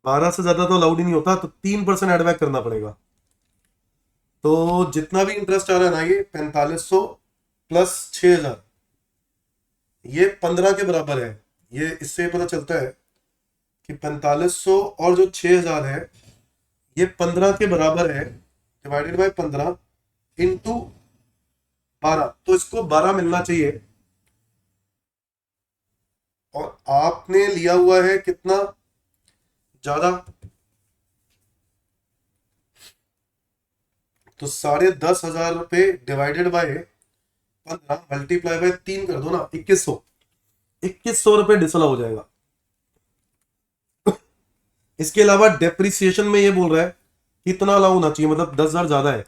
12 से ज्यादा तो अलाउड ही नहीं होता, तो 3% एड बैक करना पड़ेगा। तो जितना भी इंटरेस्ट आ रहा है ना, ये 4500 प्लस 6,000, ये 15 के बराबर है। ये इससे पता चलता है कि 4500 और जो 6,000 है, ये 15 के बराबर है, डिवाइडेड बाय 15 इंटू 12, तो इसको 12 मिलना चाहिए। और आपने लिया हुआ है कितना ज्यादा, तो 10,500 रुपए डिवाइडेड बाय 15 मल्टीप्लाई बाय 3 कर दो ना, 2100। 2100 रुपए डिसअलाउ हो जाएगा। इसके अलावा डेप्रिसिएशन में ये बोल रहा है कितना अलाउ होना चाहिए, मतलब 10,000 ज्यादा है,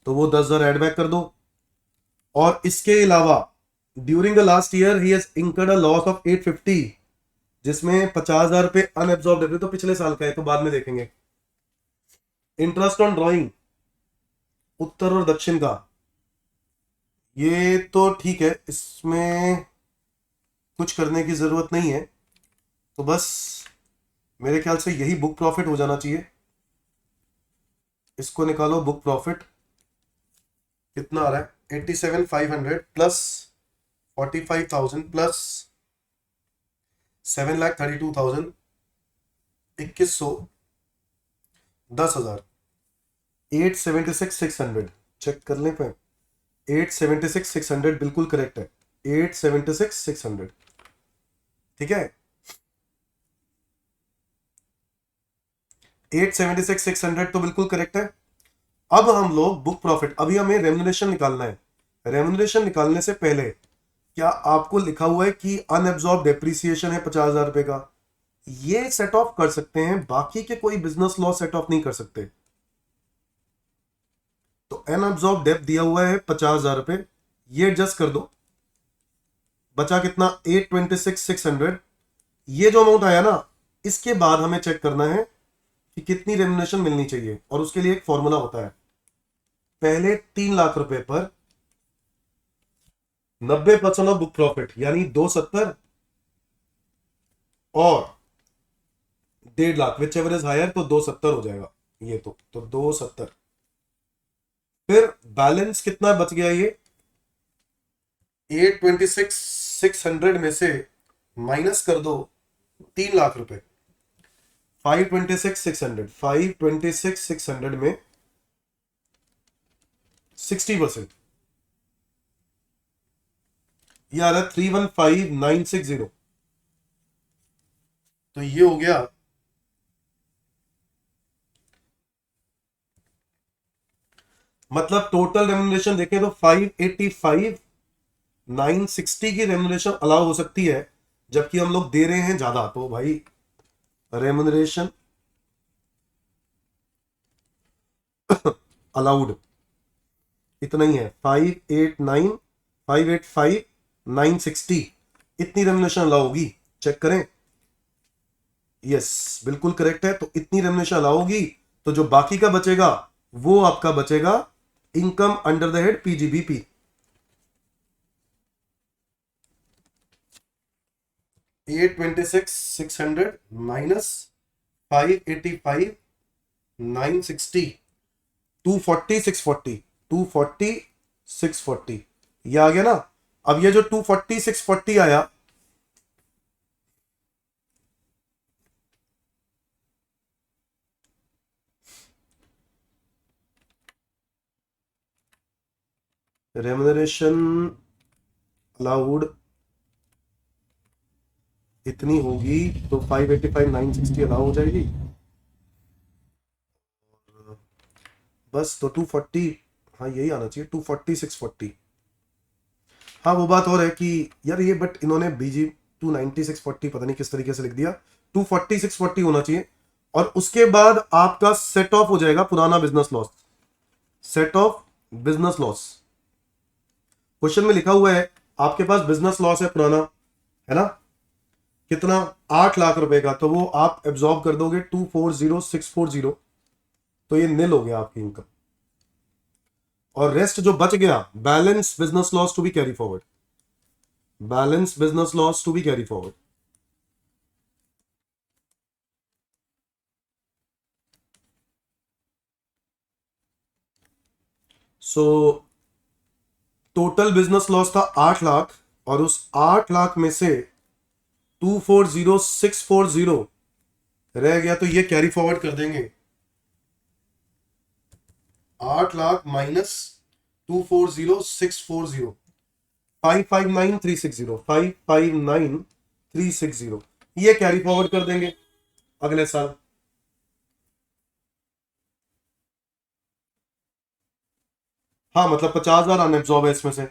तो वो 10,000 एड बैक कर दो। और इसके अलावा during the last year he has incurred a loss of 850, जिसमें 50,000 रुपए अनएब्सॉर्ब्ड है, तो पिछले साल का है, तो बाद में देखेंगे। इंटरेस्ट ऑन ड्रॉइंग उत्तर और दक्षिण का, ये तो ठीक है, इसमें कुछ करने की जरूरत नहीं है, तो बस मेरे ख्याल से यही बुक प्रॉफिट हो जाना चाहिए। इसको निकालो, बुक प्रॉफिट कितना आ रहा है, 87,500 प्लस 45,000 प्लस 7,32,000, 2100, 10,000, 876,600। चेक कर लें पे, 876,600 बिल्कुल करेक्ट है, 876,600। ठीक है, 876,600 तो बिल्कुल करेक्ट है। अब हम लोग बुक प्रॉफिट, अभी हमें रेम्यूनरेशन निकालना है। रेम्यूनरेशन निकालने से पहले क्या आपको लिखा हुआ है कि अनएब्सॉर्ब डेप्रिसिएशन है 50,000 रुपए का, ये सेट ऑफ कर सकते हैं, बाकी के कोई बिजनेस लॉ सेट ऑफ नहीं कर सकते। तो अनएब्सॉर्ब डेप दिया हुआ है 50,000 रुपए, ये एडजस्ट कर दो, बचा कितना, 826,600। ये जो अमाउंट आया ना, इसके बाद हमें चेक करना है कि कितनी रेम्युनरेशन मिलनी चाहिए, और उसके लिए एक फॉर्मूला होता है। पहले 3 लाख रुपए पर 90% ऑफ बुक प्रॉफिट यानी 270 और 1.5 lakh, whichever is higher, तो 270 हो जाएगा ये। तो 270। फिर बैलेंस कितना बच गया, ये 826,600 में से माइनस कर दो 3 लाख रुपए। 526,600 में 60%, ये आ रहा है 315,960। तो ये हो गया मतलब टोटल रेम्युनरेशन देखें तो 585,960 की रेम्युनरेशन अलाउ हो सकती है, जबकि हम लोग दे रहे हैं ज्यादा। तो भाई रेम्युनरेशन अलाउड इतना ही है, 585,960 इतनी रेम्युनरेशन अलाउ होगी। चेक करें, यस बिल्कुल करेक्ट है। तो इतनी रेम्युनरेशन अलाउ होगी, तो जो बाकी का बचेगा वो आपका बचेगा income under the head PGBP. $826,600 minus 585,960, 240,640, 240,640 ये आ गया ना। अब ये जो 240,640 आया, रेम्युनरेशन अलाउड इतनी होगी तो 585,960 अलाउ हो जाएगी बस। तो 240, हाँ यही आना चाहिए, 240,640। हाँ वो बात और है कि यार ये बट इन्होंने बीजी 290,640 पता नहीं किस तरीके से लिख दिया। 240,640 होना चाहिए, और उसके बाद आपका सेट ऑफ हो जाएगा पुराना business loss. Set of business loss question में लिखा हुआ है, आपके पास बिजनेस लॉस है पुराना, है ना, कितना 8 लाख रुपए का, तो वो आप एब्जॉर्ब कर दोगे 240,640, तो ये नील हो गया आपकी इनकम। और रेस्ट जो बच गया, balance business loss to be carry forward, balance business loss to be carry forward. So total business loss था 8 लाख, और उस 8 लाख में से 240,640 रह गया, तो ये कैरी फॉरवर्ड कर देंगे। 8 लाख माइनस 240,640, 559,360, 559,360 ये कैरी फॉरवर्ड कर देंगे अगले साल। हाँ मतलब 50,000 अनएब्जॉर्ब है इसमें से,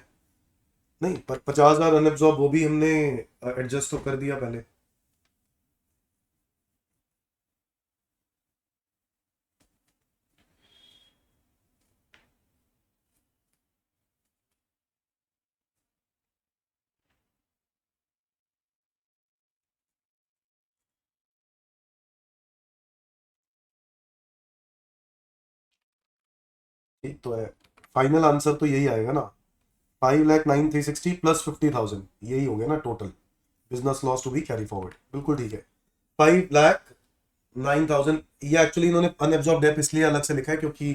नहीं पर 50,000 अनएब्जॉर्ब वो भी हमने एडजस्ट तो कर दिया पहले। ठीक तो है, फाइनल आंसर तो यही आएगा ना, 5,09,360 प्लस 50,000, यही हो गया ना total business loss to be carry forward. बिल्कुल ठीक है, 5,09,000। ये एक्चुअली इन्होंने अनएब्जॉर्ब डेप इसलिए अलग से लिखा है क्योंकि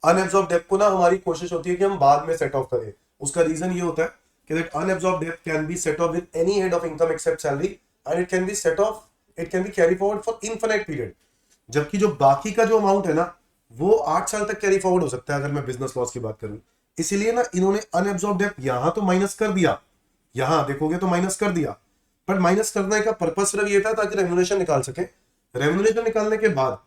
अनएब्जॉर्ब डेप को ना हमारी कोशिश होती है कि हम बाद में सेट ऑफ करें। उसका रीजन ये होता है कि that unabsorb dep can be set off with any head of income except salary, and it can be set off, it can be carry forward for infinite period. जबकि जो बाकी का जो अमाउंट है ना, वो 8 साल तक कैरी फॉरवर्ड हो सकता है अगर मैं बिजनेस लॉस की बात करूं। इसीलिए ना इन्होंने अनएब्जॉर्ब डेप यहां तो माइनस कर दिया, यहां देखोगे तो माइनस कर दिया, पर माइनस करने का पर्पस सिर्फ ये था ताकि रेम्युनरेशन निकाल सके। रेम्युनरेशन निकालने के बाद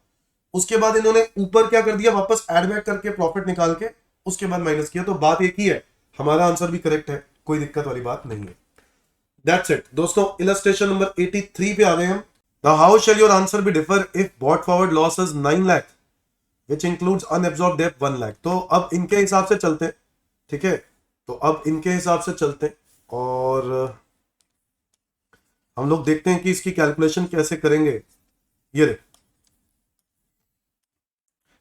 उसके बाद इन्होंने ऊपर क्या कर दिया, वापस एड बैक करके प्रॉफिट निकाल के उसके बाद माइनस किया। तो बात एक ही है, हमारा आंसर भी करेक्ट है, कोई दिक्कत वाली बात नहीं है। दैट्स इट दोस्तों, इलस्ट्रेशन नंबर 83 पे आ गए हम। Now how shall your answer be differ if brought forward loss is 9 lakh which includes unabsorbed debt 1 lakh। तो अब इनके हिसाब से चलते हैं, ठीक है, तो अब इनके हिसाब से चलते हैं और हम लोग देखते हैं कि इसकी कैलकुलेशन कैसे करेंगे। ये देख,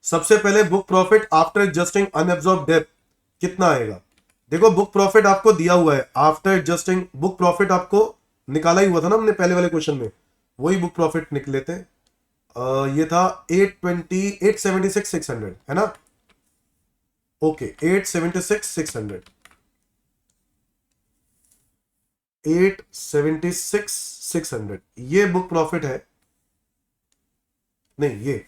सबसे पहले book profit after adjusting unabsorbed डेब्ट कितना आएगा। देखो बुक प्रॉफिट आपको दिया हुआ है, आफ्टर एडजस्टिंग बुक प्रॉफिट आपको निकाला ही हुआ था ना हमने पहले वाले क्वेश्चन में, वही बुक प्रॉफिट निकले थे। ये था 876,600 है ना। ओके 876,600 876,600 ये बुक प्रॉफिट है, नहीं ये,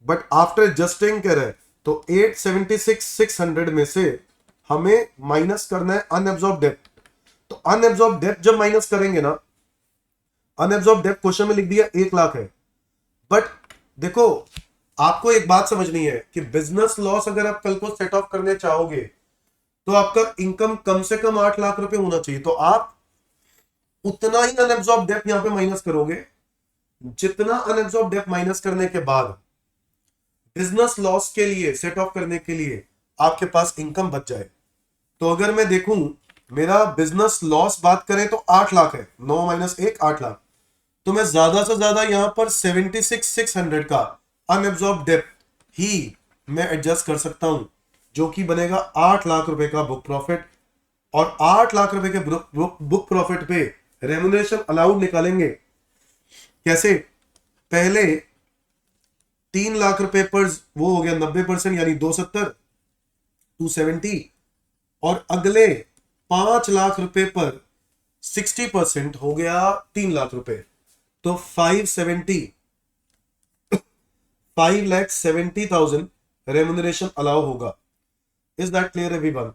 बट आफ्टर एडजस्टिंग कह रहे हैं तो 876,600 में से हमें माइनस करना है अनएब्सॉर्ब डेब्ट। तो अनएब्सॉर्ब डेब्ट जब माइनस करेंगे ना, अनएब्सॉर्ब डेब्ट क्वेश्चन में लिख दिया 1 लाख है, बट देखो आपको एक बात समझनी है कि बिजनेस लॉस अगर आप कल को सेट ऑफ करने चाहोगे तो आपका इनकम कम से कम 8 लाख रुपए होना चाहिए। तो आप उतना ही अनएब्सॉर्ब डेब्ट यहां पे माइनस करोगे जितना अनएब्सॉर्ब डेब्ट माइनस करने के बाद बिजनेस लॉस के लिए सेट ऑफ करने के लिए आपके पास इनकम बच जाए। तो अगर मैं देखूं मेरा बिजनेस लॉस बात करें तो 8 लाख है, 9 माइनस 1 8 लाख, तो मैं ज्यादा से ज्यादा यहां पर 76,600 का अनएब्सॉर्ब डेब्ट ही मैं एडजस्ट कर सकता हूं, जो कि बनेगा 8 लाख रुपए का बुक प्रॉफिट। और 8 लाख रुपए के बुक प्रॉफिट पे रेम्युनरेशन अलाउड निकालेंगे कैसे, पहले 3 लाख रुपए पर वो हो गया 90% यानी 270 और अगले 5 लाख रुपए पर 60% हो गया 3 लाख रुपए, तो 5,70,000 रेम्युनरेशन अलाउ होगा। Is that clear everyone.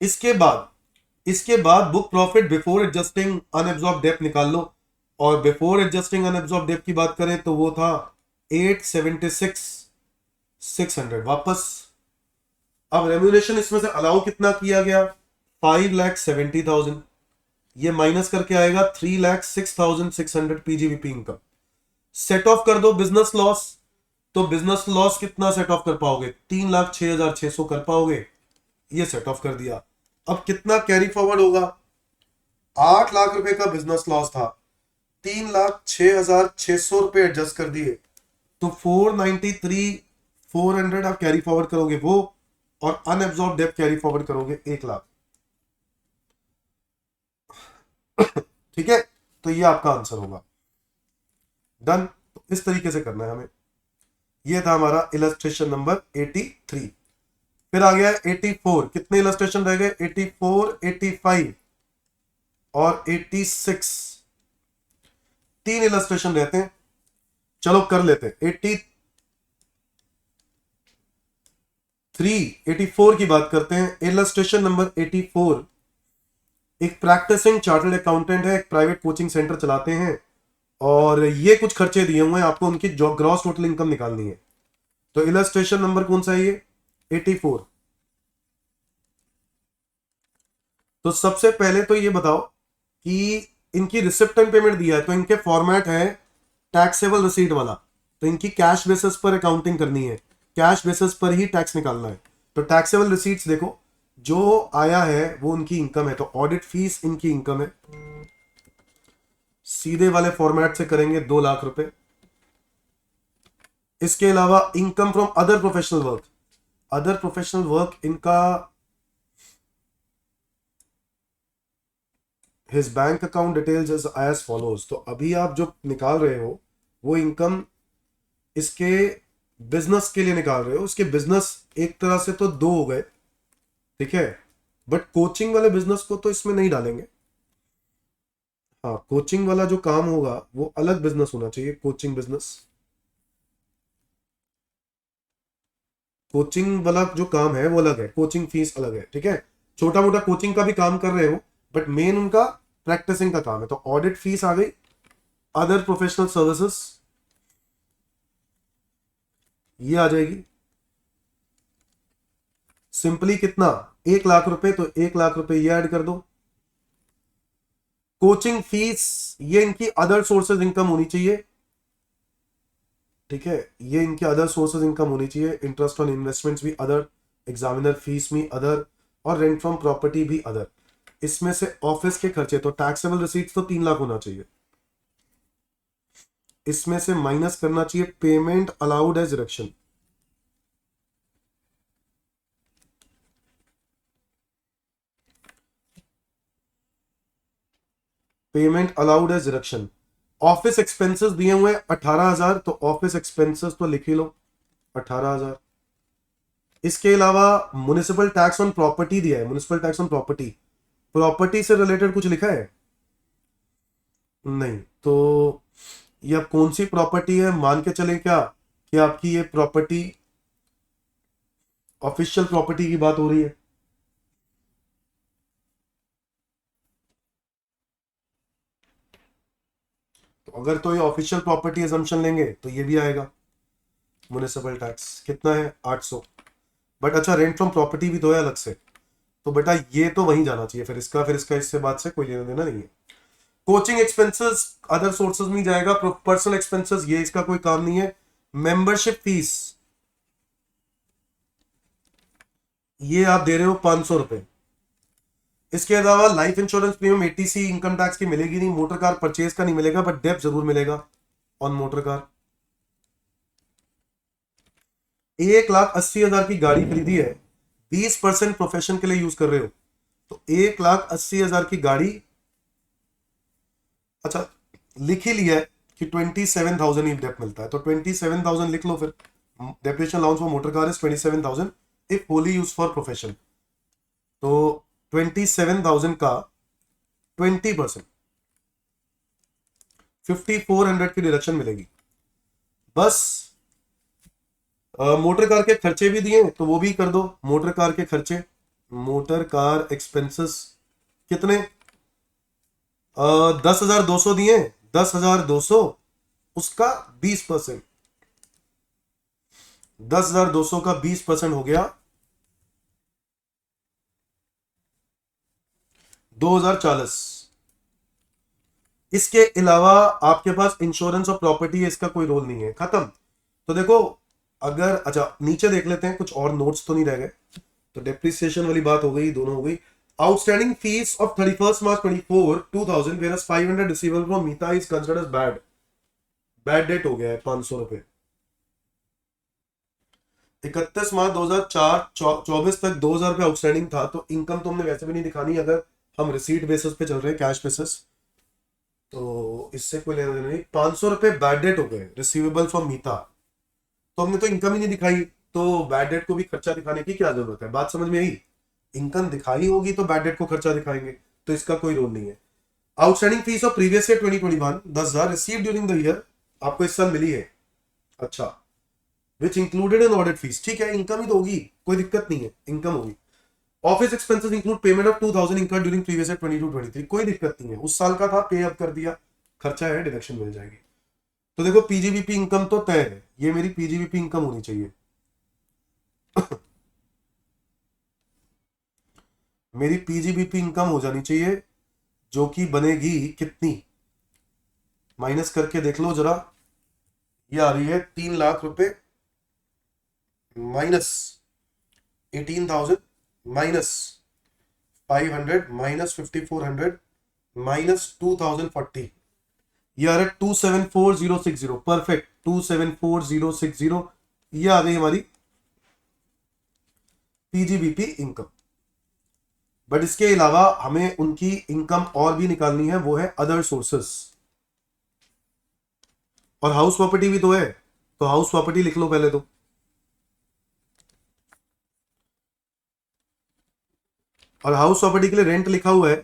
इसके बाद book profit before adjusting unabsorbed डेब्ट निकाल लो, और बिफोर एडजस्टिंग अनएब्सॉर्ब डेब्ट की बात करें तो वो था 876,600 वापस। अब रेम्यूनरेशन इसमें से अलाउ कितना किया गया 5,70,000, ये माइनस करके आएगा 3,06,600 पीजीबीपी इनकम। सेट ऑफ कर दो बिजनेस लॉस, तो बिजनेस लॉस कितना सेट ऑफ कर पाओगे 3,06,600 कर पाओगे, ये सेट ऑफ कर दिया। अब कितना कैरी फॉरवर्ड होगा, 8 लाख रुपए का बिजनेस लॉस था, 3,06,600 रुपए एडजस्ट कर दिए, तो 493,400 आप कैरी फॉरवर्ड करोगे वो, और अनएब्सॉर्ब डेब्ट कैरी फॉरवर्ड करोगे 1 लाख। ठीक है, तो ये आपका आंसर होगा। डन। तो इस तरीके से करना है हमें। ये था हमारा इलस्ट्रेशन नंबर 83। फिर आ गया 84। कितने इलस्ट्रेशन रह गए 84, 85 और 86, 3 इलस्ट्रेशन रहते हैं। चलो कर लेते हैं। 84 की बात करते हैं। इलस्ट्रेशन नंबर 84, एक प्रैक्टिसिंग चार्टर्ड अकाउंटेंट है, एक प्राइवेट कोचिंग सेंटर चलाते हैं, और ये कुछ खर्चे दिए हुए हैं आपको, उनकी जो ग्रॉस टोटल इनकम निकालनी है। तो इलस्ट्रेशन नंबर कौन सा है ये 84। तो सबसे पहले तो ये बताओ कि इनकी रिसिप्ट एंड पेमेंट दिया है, तो इनके फॉर्मेट है टैक्सेबल रिसीट वाला, तो इनकी कैश बेसिस पर अकाउंटिंग करनी है, कैश बेसिस पर ही टैक्स निकालना है। तो टैक्सेबल रिसीट्स देखो जो आया है वो उनकी इनकम है, तो ऑडिट फीस इनकी इनकम है। सीधे वाले फॉर्मेट से करेंगे 2 लाख रुपए। इसके अलावा income from other professional work, other professional work इनका his bank account details is as follows. तो अभी आप जो निकाल रहे हो वो इनकम इसके बिजनेस के लिए निकाल रहे हो, उसके बिजनेस एक तरह से तो 2 हो गए, ठीक है, बट कोचिंग वाले बिजनेस को तो इसमें नहीं डालेंगे। हाँ, कोचिंग वाला जो काम होगा वो अलग बिजनेस होना चाहिए, कोचिंग बिजनेस, कोचिंग वाला जो काम है वो अलग है, कोचिंग फीस अलग है, ठीक है। छोटा मोटा कोचिंग का भी काम कर रहे हो, बट मेन उनका प्रैक्टिसिंग का काम है। तो ऑडिट फीस आ गई, अदर प्रोफेशनल सर्विसेज ये आ जाएगी। सिंपली कितना 1 लाख रुपए, तो 1 लाख रुपए ये ऐड कर दो। कोचिंग फीस ये इनकी अदर सोर्सेज इनकम होनी चाहिए, ठीक है, ये इनके अदर सोर्सेज इनकम होनी चाहिए। इंटरेस्ट ऑन इन्वेस्टमेंट्स भी अदर, एग्जामिनर फीस भी अदर, और रेंट फ्रॉम प्रॉपर्टी भी अदर। इसमें से ऑफिस के खर्चे, तो टैक्सेबल रिसीट्स तो 3 लाख होना चाहिए। इसमें से माइनस करना चाहिए payment allowed as reduction. Payment allowed as reduction. Office expenses दिए हुए 18,000, तो ऑफिस एक्सपेंसेस तो लिख ही लो 18,000। इसके अलावा म्युनिसिपल टैक्स ऑन प्रॉपर्टी दिया है, municipal tax on property, property से रिलेटेड कुछ लिखा है नहीं, तो ये अब कौन सी प्रॉपर्टी है, मान के चलें क्या कि आपकी ये प्रॉपर्टी ऑफिशियल प्रॉपर्टी की बात हो रही है। तो अगर तो ये ऑफिशियल प्रॉपर्टी एजम्पशन लेंगे तो ये भी आएगा म्युनिसिपल टैक्स, कितना है 800। बट अच्छा रेंट फ्रॉम प्रॉपर्टी भी तो है अलग से, तो बेटा ये तो वहीं जाना चाहिए, फिर इसका इससे बात से कोई लेना देना नहीं है। कोचिंग एक्सपेंसेस अदर सोर्सेज में जाएगा। पर्सनल एक्सपेंसेस ये इसका कोई काम नहीं है। मेंबरशिप फीस ये आप दे रहे हो 500 रुपए। इसके अलावा life insurance premium etc income tax की मिलेगी नहीं, मोटर कार परचेज का नहीं मिलेगा, बट डेप जरूर मिलेगा ऑन मोटर कार। 1,80,000 की गाड़ी खरीदी है, 20% प्रोफेशन के लिए यूज कर रहे हो, तो 1,80,000 की गाड़ी, अच्छा लिख ही लिया है कि 27,000 ही डेप मिलता है, तो 27,000 लिख लो फिर। Depreciation allowance for motor car is 27,000 if Holi use for profession. तो 27,000 का 20% 5,400 की डिडक्शन मिलेगी। बस मोटर कार के खर्चे भी दिए तो वो भी कर दो। मोटर कार के खर्चे, मोटर कार एक्सपेंसेस कितने, 10,200 दिए, 10,200 उसका 20%, 10,200 का 20% हो गया 2,040। इसके अलावा आपके पास इंश्योरेंस और प्रॉपर्टी है, इसका कोई रोल नहीं है, खत्म। तो देखो अगर अच्छा नीचे देख लेते हैं कुछ और नोट्स तो नहीं रह गए। तो डेप्रिसिएशन वाली बात हो गई, दोनों हो गई। Outstanding fees of 31 March 24 2000 whereas 500 receivable from Meeta is considered as bad, bad debt हो गया है 500 रुपए। 31 मार्च 2024 तक 2,000 रुपए आउटस्टैंडिंग था, तो इनकम तो हमने वैसे भी नहीं दिखानी अगर हम रिसीट बेसिस पे चल रहे हैं, कैश बेसिस, तो इससे कोई लेना देना नहीं। 500 रुपए बैड डेट हो गए रिसीवेबल फ्रॉम मीता, तो हमने तो इनकम ही नहीं दिखाई, तो बैड डेट को भी खर्चा दिखाने की क्या जरूरत है, बात समझ में आई। इनकम दिखाई होगी तो बैड डेट को खर्चा दिखाएंगे, तो इसका कोई रोल नहीं है। Outstanding fees of previous year 2021 10,000 receive during the year, आपको इस साल मिली है, अच्छा, which included in audit fees, ठीक है इनकम ही तो होगी, कोई दिक्कत नहीं है, इनकम होगी। Office expenses include payment of 2,000 incurred during previous year 22-23, कोई दिक्कत नहीं है, उस साल का था पे अप कर दिया, खर्चा है डिडक्शन मिल जाएगी। तो देखो पीजीबीपी इनकम तो तय है, ये मेरी पीजीबीपी इनकम होनी चाहिए मेरी पीजीबीपी इनकम हो जानी चाहिए, जो कि बनेगी कितनी, माइनस करके देख लो जरा, ये आ रही है 3,00,000 रुपए माइनस 18,000 माइनस 500 माइनस 5,400 माइनस 2,040, ये आ रहा है 274,060, परफेक्ट 274,060, ये आ गई हमारी पीजीबीपी इनकम। बट इसके अलावा हमें उनकी इनकम और भी निकालनी है, वो है अदर सोर्सेस, और हाउस प्रॉपर्टी भी तो है, तो हाउस प्रॉपर्टी लिख लो पहले तो। और हाउस प्रॉपर्टी के लिए रेंट लिखा हुआ है,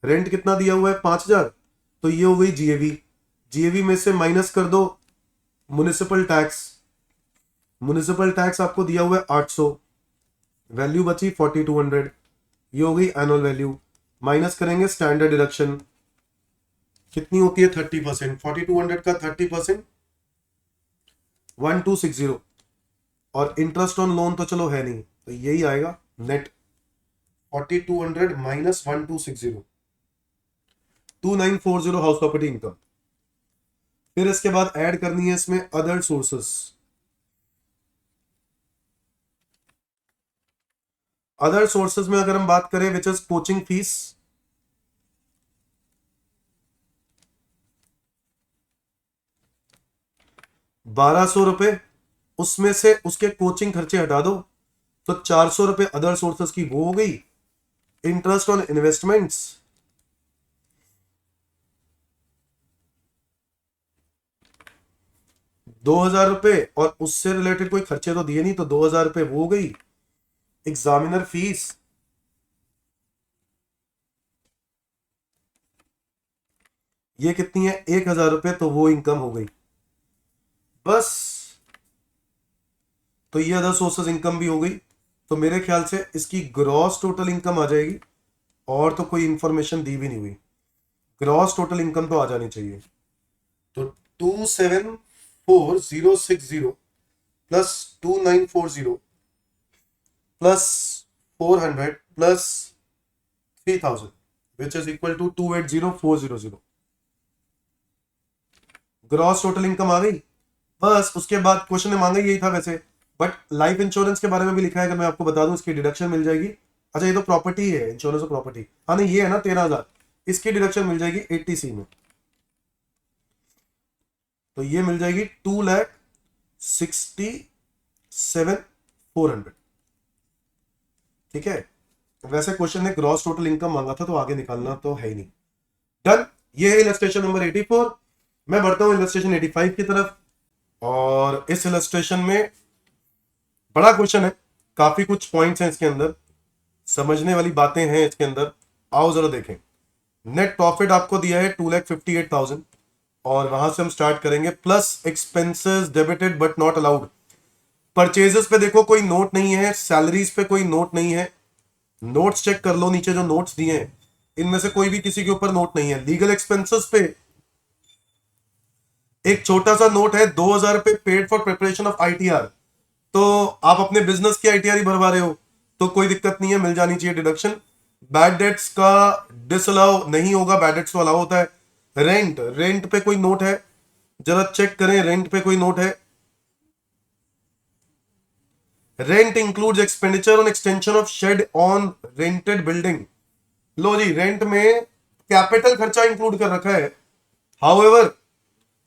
रेंट कितना दिया हुआ है 5,000, तो ये हो गई जीएवी, जीएवी में से माइनस कर दो म्युनिसिपल टैक्स, म्युनिसिपल टैक्स आपको दिया हुआ है 800, वैल्यू बची 4,200, ये हो गई एनुअल वैल्यू, माइनस करेंगे स्टैंडर्ड डिडक्शन, कितनी होती है 30%, 4,200 का 30% 1,260, और इंटरेस्ट ऑन लोन तो चलो है नहीं, तो यही आएगा net 4,200 minus 1,260, 2,940 house property income. फिर इसके बाद ऐड करनी है इसमें अदर सोर्सेस। अदर सोर्सेस में अगर हम बात करें विच इज कोचिंग फीस, 1200 रुपए, उसमें से उसके कोचिंग खर्चे हटा दो तो 400 रुपए अदर सोर्सेस की वो हो गई। इंटरेस्ट ऑन इन्वेस्टमेंट्स 2000 रुपए, और उससे रिलेटेड कोई खर्चे तो दिए नहीं तो 2000 रुपए वो हो गई। एग्जामिनर फीस ये कितनी है, 1000 रुपए, तो वो इनकम हो गई बस। तो ये अदर सोर्सेज इनकम भी हो गई। तो मेरे ख्याल से इसकी ग्रॉस टोटल इनकम आ जाएगी, और तो कोई इंफॉर्मेशन दी भी नहीं हुई। ग्रॉस टोटल इनकम तो आ जानी चाहिए। तो 274060 plus 2940 plus 400 plus 3000 which is equal to 280400। Gross total income आ गई। बस उसके बाद क्वेश्चन में मांगा यही था वैसे, बट लाइफ इंश्योरेंस के बारे में भी लिखा है, अगर मैं आपको बता दूं इसकी डिडक्शन मिल जाएगी। अच्छा ये तो प्रॉपर्टी है, इंश्योरेंस ऑफ प्रॉपर्टी, हाँ नहीं ये है ना 13,000, इसकी डिडक्शन मिल जाएगी 80C में। तो ये मिल जाएगी 2,67,400। ठीक है, वैसे क्वेश्चन ने ग्रॉस टोटल इनकम मांगा था तो आगे निकालना तो है ही नहीं। डन, ये है इलस्ट्रेशन नंबर 84। मैं बढ़ता हूं इलस्ट्रेशन 85 की तरफ, और इस इलस्ट्रेशन में बड़ा क्वेश्चन है, काफी कुछ पॉइंट्स हैं इसके अंदर, समझने वाली बातें हैं इसके अंदर। आओ जरा देखें। नेट प्रॉफिट आपको दिया है 2,58,000, और वहां से हम स्टार्ट करेंगे। Plus expenses debited but not allowed. Purchases पे देखो कोई नोट नहीं है, सैलरीज पे कोई नोट नहीं है। नोट्स चेक कर लो, नीचे जो नोट्स दिए हैं इनमें से कोई भी किसी के ऊपर नोट नहीं है। लीगल एक्सपेंसेस पे एक छोटा सा नोट है, 2,000 रुपए paid for preparation of ITR। तो आप अपने बिजनेस की ITR ही भरवा रहे हो तो कोई दिक्कत नहीं है, मिल जानी चाहिए डिडक्शन। बैड डेट्स का डिसअलाउ नहीं होगा, बैड डेट्स तो अलाउ होता है। रेंट, रेंट पे कोई नोट है, जरा चेक करें, रेंट पे कोई नोट है। Rent includes expenditure on extension of shed on rented building. लो जी, रेंट में कैपिटल खर्चा इंक्लूड कर रखा है। However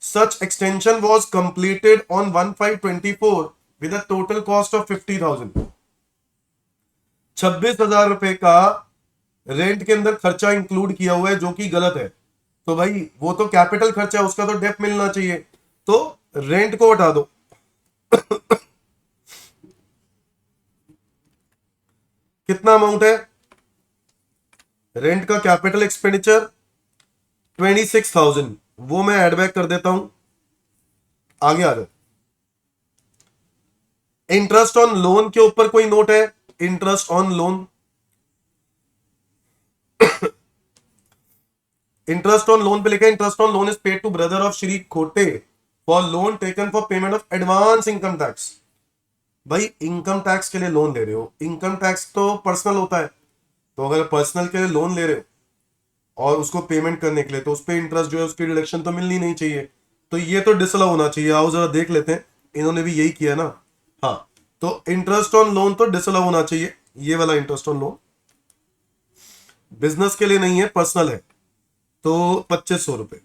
such extension was completed on 1/5/24 with a total cost of 50,000। 26,000 रुपए का रेंट के अंदर खर्चा इंक्लूड किया हुआ है, जो कि गलत है। तो भाई वो तो कैपिटल खर्चा है, उसका तो डेप मिलना चाहिए, तो रेंट को हटा दो। कितना अमाउंट है रेंट का? कैपिटल एक्सपेंडिचर 26,000, वो मैं एडबैक कर देता हूं। आगे आ जाओ। इंटरेस्ट ऑन लोन के ऊपर कोई नोट है? Interest on loan, interest on loan पे लिखा है interest on loan is paid to brother of Shri Khote for loan taken for payment of advance income tax. भाई इनकम टैक्स के लिए लोन ले रहे हो, इनकम टैक्स तो पर्सनल होता है, तो अगर पर्सनल के लिए लोन ले रहे हो और उसको पेमेंट करने के लिए, तो उस पर इंटरेस्ट जो है उसकी डिडक्शन तो मिलनी नहीं चाहिए, तो ये तो डिसअलाउ होना चाहिए। आओ जरा देख लेते हैं, इन्होंने भी यही किया ना। हाँ, तो इंटरेस्ट ऑन लोन तो डिसअलाउ होना चाहिए, ये वाला इंटरेस्ट ऑन लोन बिजनेस के लिए नहीं है, पर्सनल है, तो 2,500 रुपए।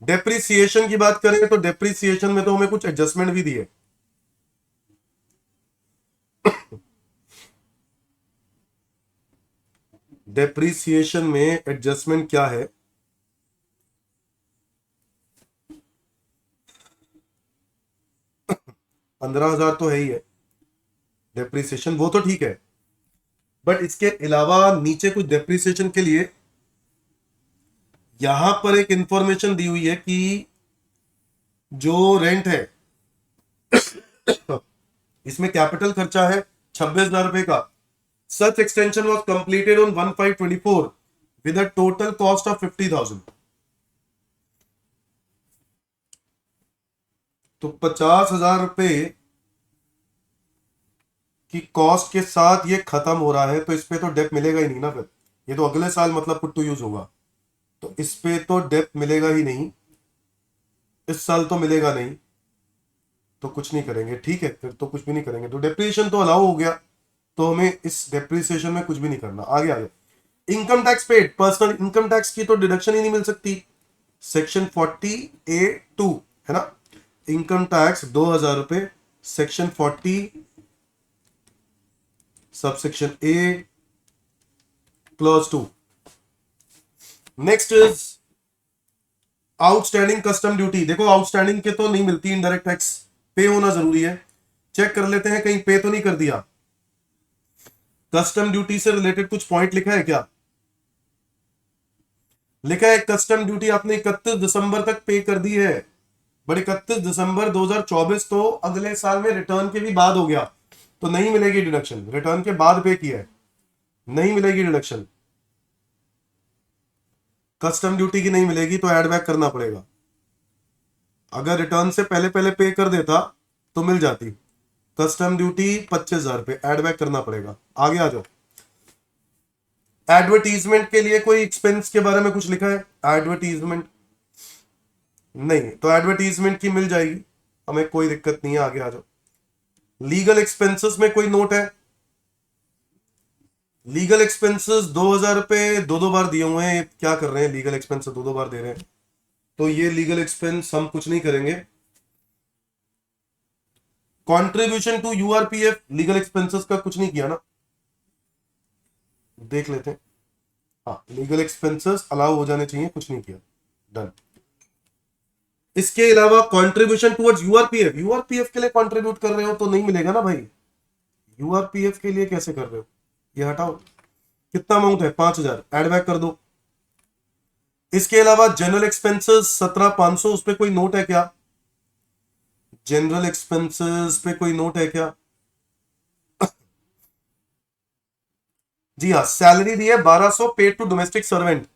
डेप्रीसिएशन की बात करें तो डेप्रीसिएशन में तो हमें कुछ एडजस्टमेंट भी दी है। डेप्रीसिएशन में एडजस्टमेंट क्या है? 15,000 तो है ही है डेप्रीसिएशन, वो तो ठीक है, बट इसके अलावा नीचे कुछ डेप्रीसिएशन के लिए यहां पर एक इंफॉर्मेशन दी हुई है कि जो रेंट है इसमें कैपिटल खर्चा है 26,000 रुपए का। Such extension was completed on 1/5/24 with a total cost of 50,000। तो 50,000 रुपए की कॉस्ट के साथ ये खत्म हो रहा है, तो इस पे तो डेप मिलेगा ही नहीं ना, फिर ये तो अगले साल मतलब पुट टू यूज होगा, तो इस पे तो डेप मिलेगा ही नहीं, इस साल तो मिलेगा नहीं, तो कुछ नहीं करेंगे। ठीक है, फिर तो कुछ भी नहीं करेंगे, तो डेप्रिसिएशन तो अलाउ हो गया, तो हमें इस डेप्रिसिएशन में कुछ भी नहीं करना। आगे आ गया income tax paid, personal income tax की तो डिडक्शन ही नहीं मिल सकती। सेक्शन 40A(2) है ना। इनकम टैक्स 2000 रुपए, section 40 subsection A clause 2। Next is outstanding custom duty. देखो आउटस्टैंडिंग के तो नहीं मिलती इनडायरेक्ट टैक्स, पे होना जरूरी है। चेक कर लेते हैं कहीं पे तो नहीं कर दिया। कस्टम ड्यूटी से रिलेटेड कुछ पॉइंट लिखा है क्या? लिखा है कस्टम ड्यूटी आपने 31 दिसंबर तक पे कर दी है, बट 31 दिसंबर 2024 तो अगले साल में रिटर्न के भी बाद हो गया, तो नहीं मिलेगी डिडक्शन। रिटर्न के बाद पे किया है, नहीं मिलेगी डिडक्शन। कस्टम ड्यूटी की नहीं मिलेगी तो एड बैक करना पड़ेगा। अगर रिटर्न से पहले पहले पे कर देता तो मिल जाती। कस्टम ड्यूटी 25,000 रुपए एड बैक करना पड़ेगा। आगे आ जाओ। एडवर्टीजमेंट के लिए कोई एक्सपेंस के बारे में कुछ लिखा है? एडवर्टीजमेंट नहीं, तो एडवर्टीजमेंट की मिल जाएगी, हमें कोई दिक्कत नहीं है। आगे आ जाओ। लीगल एक्सपेंसेस में कोई नोट है? लीगल एक्सपेंसेस 2000 रुपए दो दो बार दिए हुए हैं, क्या कर रहे हैं? लीगल एक्सपेंसेस दो दो बार दे रहे हैं, तो ये लीगल एक्सपेंस हम कुछ नहीं करेंगे। Contribution to URPF legal expenses का कुछ नहीं किया ना, देख लेते हैं। हाँ, लीगल एक्सपेंसेस अलाउ हो जाने चाहिए, कुछ नहीं किया, डन। इसके अलावा कंट्रीब्यूशन टुवर्ड्स यूआरपीएफ, यूआरपीएफ के लिए कंट्रीब्यूट कर रहे हो तो नहीं मिलेगा ना भाई। यूआरपीएफ के लिए कैसे कर रहे हो? ये हटाओ। कितना अमाउंट है? 5000, एड बैक कर दो। इसके अलावा जनरल एक्सपेंसेस 17,500, उस पर कोई नोट है क्या? जनरल एक्सपेंसेस पे कोई नोट है क्या? जी हाँ, सैलरी दी है 1200 paid to domestic servant.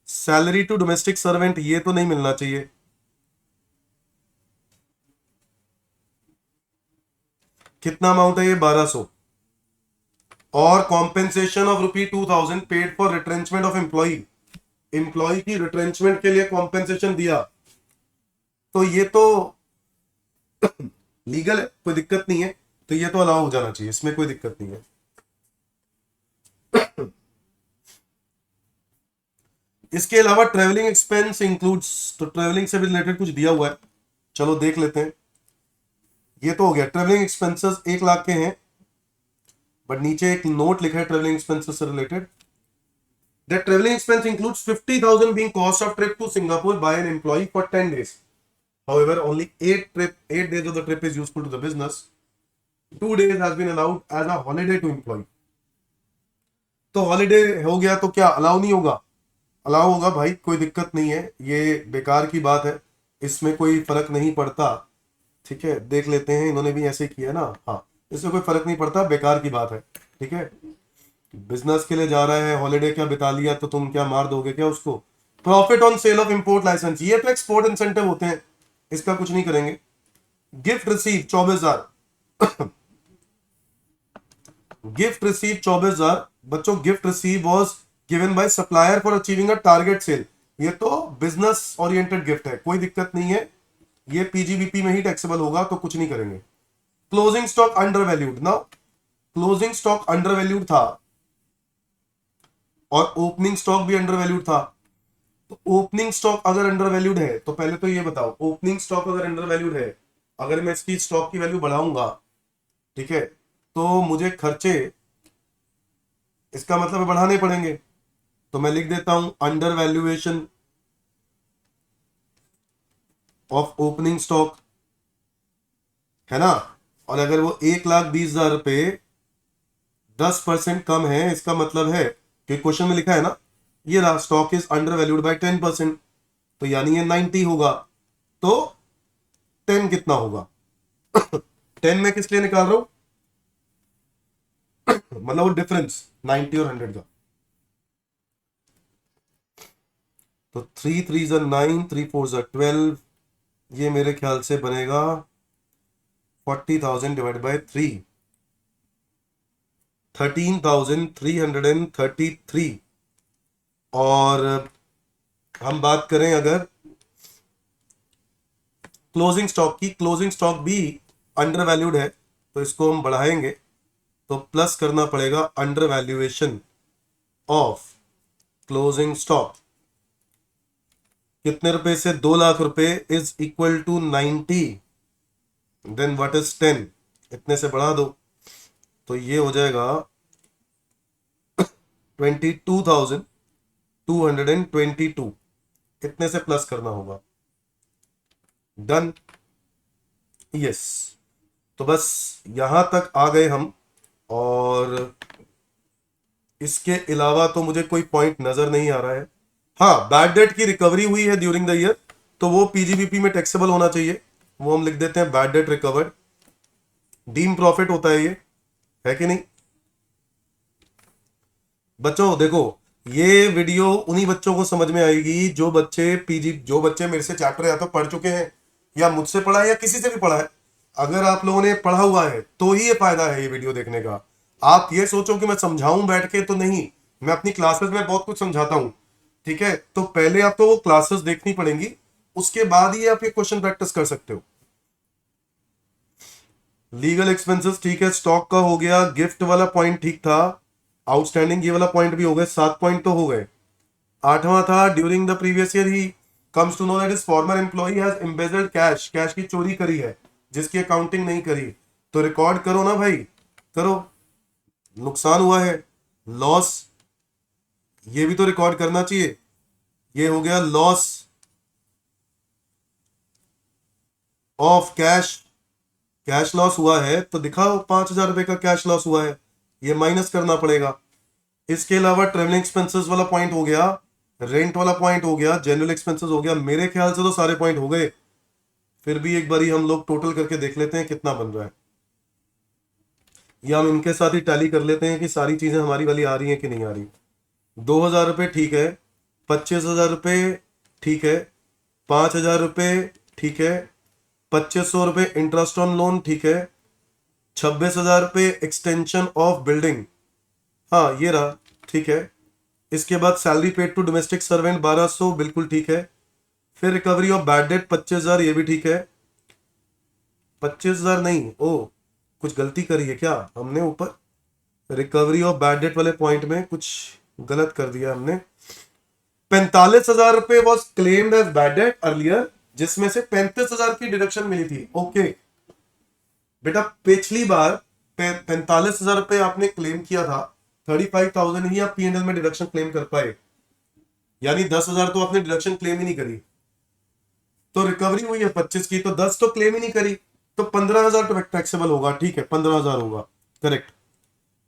Salary to domestic servant ये तो नहीं मिलना चाहिए। कितना अमाउंट है ये? 1200। और compensation of ₹2000 paid for retrenchment of employee, employee की रिट्रेंचमेंट के लिए कॉम्पेंसेशन दिया, तो ये तो लीगल है, कोई दिक्कत नहीं है, तो ये तो अलाउ हो जाना चाहिए, इसमें कोई दिक्कत नहीं है। इसके अलावा ट्रेवलिंग एक्सपेंस इंक्लूड्स, तो ट्रेवलिंग से भी रिलेटेड कुछ दिया हुआ है, चलो देख लेते हैं। ये तो हो गया, ट्रेवलिंग एक्सपेंसेस 1,00,000 के हैं, बट नीचे एक नोट लिखा है ट्रेवलिंग एक्सपेंसेस से related. That travelling expense includes 50,000 being cost of trip to Singapore by an employee for 10 days. However, only 8 days of the trip is useful to the business. 2 days has been allowed as a holiday to employee. तो holiday हो गया तो क्या allow नहीं होगा? Allow होगा भाई, कोई दिक्कत नहीं है, ये बेकार की बात है, इसमें कोई फर्क नहीं पड़ता। ठीक है, देख लेते हैं, इन्होंने भी ऐसे किया ना। हाँ, इसमें कोई फर्क नहीं पड़ता, बेकार की बात है। ठीक है, बिजनेस के लिए जा रहा है, हॉलीडे क्या बिता लिया तो तुम क्या मार दोगे क्या उसको? Profit on sale of import licence, ये तो एक्सपोर्ट इंसेंटिव होते हैं, इसका कुछ नहीं करेंगे। गिफ्ट रिसीव 24,000 गिफ्ट रिसीव 24,000 बच्चों। Gift receive was given by supplier for achieving a target sale, ये तो बिजनेस ओरिएंटेड गिफ्ट है, कोई दिक्कत नहीं है, ये पीजीबीपी में ही टैक्सेबल होगा, तो कुछ नहीं करेंगे। क्लोजिंग स्टॉक अंडर वैल्यूड ना, क्लोजिंग स्टॉक अंडर वैल्यूड था और ओपनिंग स्टॉक भी अंडर वैल्यूड था। तो ओपनिंग स्टॉक अगर अंडर वैल्यूड है तो पहले तो ये बताओ, ओपनिंग स्टॉक अगर अंडर वैल्यूड है, अगर मैं इसकी स्टॉक की वैल्यू बढ़ाऊंगा, ठीक है, तो मुझे खर्चे इसका मतलब बढ़ाने पड़ेंगे, तो मैं लिख देता हूं under valuation of opening stock, है ना। और अगर वो 1,20,000 रुपए 10% कम है, इसका मतलब है कि क्वेश्चन में लिखा है ना, ये रहा stock is under valued bye 10%, तो यानी ये 90 होगा, तो 10 कितना होगा? 10 में किस लिए निकाल रहा हूं? मतलब वो डिफरेंस 90 और 100 का, तो 3 3 9, 3 4 12, ये मेरे ख्याल से बनेगा 40,000 डिवाइड बाय 3, 13,333। और हम बात करें अगर क्लोजिंग स्टॉक की, क्लोजिंग स्टॉक भी अंडर वैल्यूड है, तो इसको हम बढ़ाएंगे, तो प्लस करना पड़ेगा undervaluation of closing stock. कितने रुपए से? 2 लाख रुपए is equal to 90, then what is 10? इतने से बढ़ा दो तो ये हो जाएगा 22,222। इतने से प्लस करना होगा। डन। यस। तो बस यहां तक आ गए हम। और इसके अलावा तो मुझे कोई पॉइंट नजर नहीं आ रहा है। हाँ, बैड डेट की रिकवरी हुई है ड्यूरिंग द ईयर, तो वो पीजीबीपी में टैक्सेबल होना चाहिए। वो हम लिख देते हैं bad debt recovered. Deem profit होता है कि नहीं बच्चों? देखो, ये वीडियो उन्हीं बच्चों को समझ में आएगी जो बच्चे मेरे से चैप्टर या तो पढ़ चुके हैं, या मुझसे पढ़ा है, या किसी से भी पढ़ा है। अगर आप लोगों ने पढ़ा हुआ है तो ही ये फायदा है ये वीडियो देखने का। आप ये सोचो कि मैं समझाऊं बैठ के, तो नहीं। मैं अपनी क्लासेस में बहुत कुछ समझाता हूं, ठीक है? तो पहले आपको वो क्लासेस देखनी पड़ेंगी, उसके बाद ही आप ये क्वेश्चन प्रैक्टिस कर सकते हो। लीगल एक्सपेंसेस ठीक है, स्टॉक का हो गया, गिफ्ट वाला पॉइंट ठीक था, आउटस्टैंडिंग ये वाला पॉइंट भी हो गए, 7 पॉइंट तो हो गए। आठवां था ड्यूरिंग द प्रीवियस ईयर ही comes to know that is former employ has embezzled cash, cash की चोरी करी है जिसकी अकाउंटिंग नहीं करी, तो रिकॉर्ड करो ना भाई, करो। नुकसान हुआ है, लॉस, ये भी तो रिकॉर्ड करना चाहिए। ये हो गया loss of cash, cash loss हुआ है तो दिखाओ 5,000 रुपए का कैश लॉस हुआ है, ये माइनस करना पड़ेगा। इसके अलावा ट्रेवलिंग एक्सपेंसेस वाला पॉइंट हो गया, रेंट वाला पॉइंट हो गया, जनरल एक्सपेंसेस हो गया। मेरे ख्याल से तो सारे पॉइंट हो गए। फिर भी एक बारी हम लोग टोटल करके देख लेते हैं कितना बन रहा है, या हम इनके साथ ही टैली कर लेते हैं कि सारी चीजें हमारी वाली आ रही हैं कि नहीं आ रही। 2,000 रुपये ठीक है, 25,000 रुपये ठीक है, 5,000 रुपये ठीक है, 2,500 रुपये इंटरेस्ट ऑन लोन ठीक है, 26,000 रुपये एक्सटेंशन ऑफ बिल्डिंग, हाँ ये रहा, ठीक है। इसके बाद salary paid to domestic servant 1,200 बिल्कुल ठीक है। फिर रिकवरी ऑफ बैड डेट 25,000, ये भी ठीक है। 25,000 नहीं, ओ कुछ गलती करी है क्या हमने ऊपर? रिकवरी ऑफ बैड डेट वाले पॉइंट में कुछ गलत कर दिया हमने। 45,000 रुपए was claimed as bad debt earlier, जिसमें से 35,000 की डिडक्शन मिली थी। ओके बेटा, पिछली बार 45,000 रुपए आपने क्लेम किया था, 35,000 ही आप पीएनएल में डिडक्शन क्लेम कर पाए, यानी 10,000 तो आपने डिडक्शन क्लेम ही नहीं करी। तो रिकवरी हुई है 25 की, तो 10 तो क्लेम ही नहीं करी, तो 15,000 तो टैक्सेबल होगा, ठीक है 15,000 होगा, करेक्ट